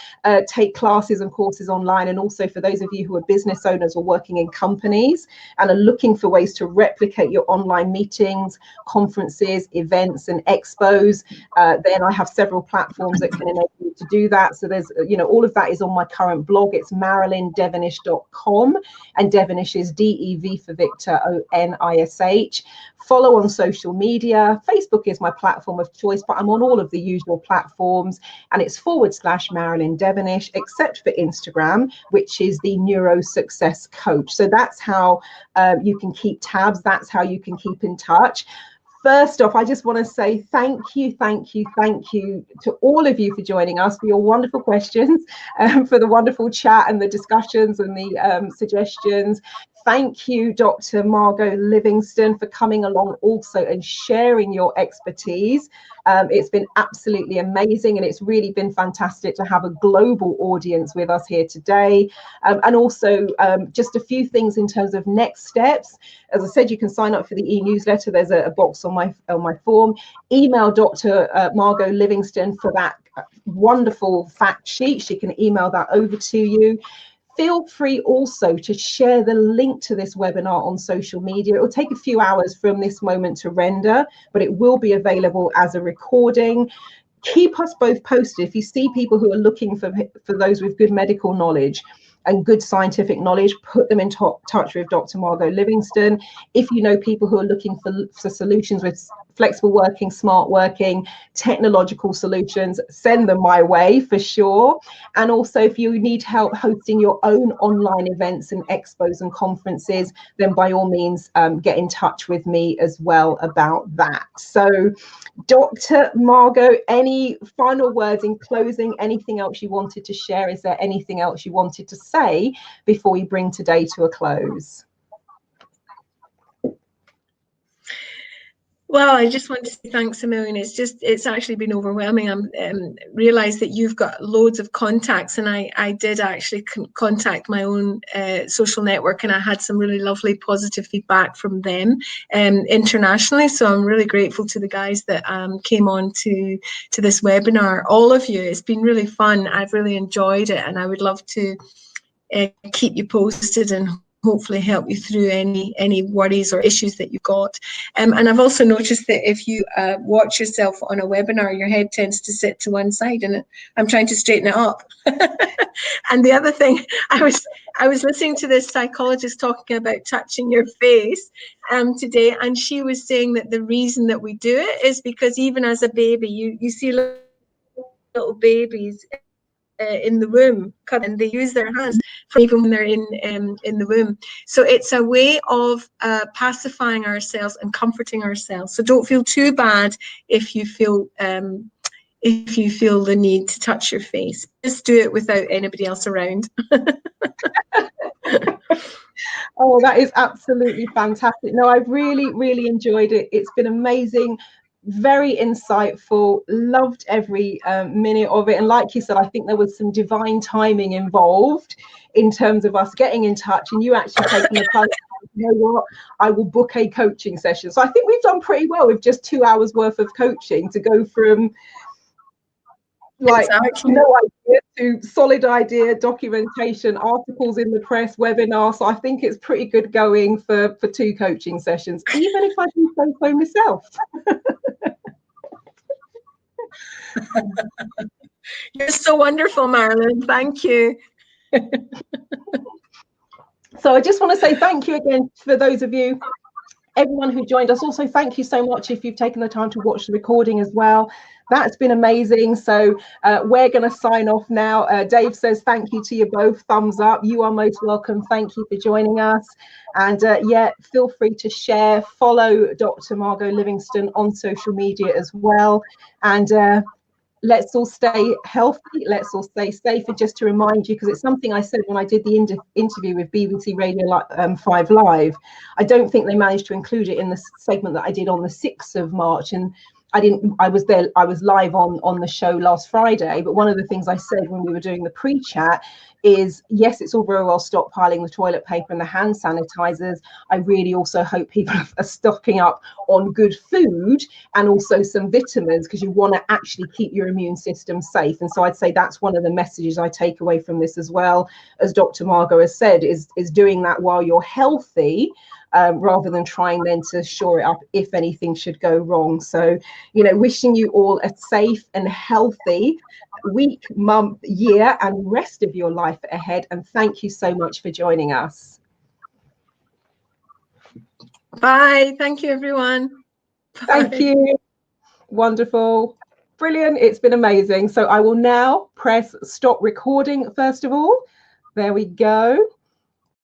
take classes and courses online, and also for those of you who are business owners or working in companies and are looking for ways to replicate your online meetings, conferences, events and expos, then I have several platforms that can enable you to do that. So there's, all of that is on my current blog. It's marilyndevonish.com, and Devonish is DEV for Victor, ONISH. Follow on social media. Facebook is my platform of choice, but I'm on all of the usual platforms, and it's / Marilyn Devonish, except for Instagram, which is the Neuro Success Coach. So that's how you can keep tabs. That's how you can keep in touch. First off, I just want to say thank you to all of you for joining us, for your wonderful questions, for the wonderful chat and the discussions and the suggestions. Thank you, Dr. Margot Livingston, for coming along also and sharing your expertise. It's been absolutely amazing, and it's really been fantastic to have a global audience with us here today. And also just a few things in terms of next steps. As I said, you can sign up for the e-newsletter. There's a box on my form. Email Dr. Margot Livingston for that wonderful fact sheet. She can email that over to you. Feel free also to share the link to this webinar on social media. It will take a few hours from this moment to render, but it will be available as a recording. Keep us both posted. If you see people who are looking for those with good medical knowledge and good scientific knowledge, put them in touch with Dr. Margot Livingston. If you know people who are looking for solutions with flexible working, smart working, technological solutions, send them my way for sure. And also, if you need help hosting your own online events and expos and conferences, then by all means, get in touch with me as well about that. So, Dr. Margot, any final words in closing? Anything else you wanted to share? Is there anything else you wanted to say before we bring today to a close? Well, I just want to say thanks a million. It's actually been overwhelming. I'm realised that you've got loads of contacts, and I did actually contact my own social network, and I had some really lovely positive feedback from them internationally. So I'm really grateful to the guys that came on to this webinar. All of you, it's been really fun. I've really enjoyed it, and I would love to keep you posted and hopefully help you through any worries or issues that you've got. And I've also noticed that if you watch yourself on a webinar, your head tends to sit to one side, and I'm trying to straighten it up. And the other thing, I was listening to this psychologist talking about touching your face today, and she was saying that the reason that we do it is because even as a baby, you see little babies in the womb, and they use their hands for even when they're in the womb. So it's a way of pacifying ourselves and comforting ourselves. So don't feel too bad if you feel the need to touch your face. Just do it without anybody else around. Oh, that is absolutely fantastic. No, I've really, really enjoyed it. It's been amazing, very insightful, loved every minute of it. And like you said, I think there was some divine timing involved in terms of us getting in touch and you actually taking the plunge. You know what, I will book a coaching session. So I think we've done pretty well with just 2 hours worth of coaching to go from like no idea to solid idea, documentation, articles in the press, webinar. So I think it's pretty good going for 2 coaching sessions, even if I do so myself. You're so wonderful, Marilyn. Thank you. So I just want to say thank you again for those of you, everyone who joined us. Also, thank you so much if you've taken the time to watch the recording as well. That's been amazing. So we're going to sign off now. Dave says thank you to you both. Thumbs up. You are most welcome. Thank you for joining us. And yeah, feel free to share, follow Dr. Margot Livingston on social media as well. And let's all stay healthy. Let's all stay safe. And just to remind you, because it's something I said when I did the interview with BBC Radio 5 Live, I don't think they managed to include it in the segment that I did on the 6th of March. And I was there, I was live on the show last Friday. But one of the things I said when we were doing the pre-chat is, yes, it's all very well stockpiling the toilet paper and the hand sanitizers. I really also hope people are stocking up on good food and also some vitamins, because you want to actually keep your immune system safe. And so I'd say that's one of the messages I take away from this as well, as Dr. Margot has said, is doing that while you're healthy, rather than trying then to shore it up if anything should go wrong. So, you know, wishing you all a safe and healthy week, month, year, and rest of your life ahead. And thank you so much for joining us. Bye. Thank you, everyone. Bye. Thank you. Wonderful. Brilliant. It's been amazing. So I will now press stop recording first of all. There we go.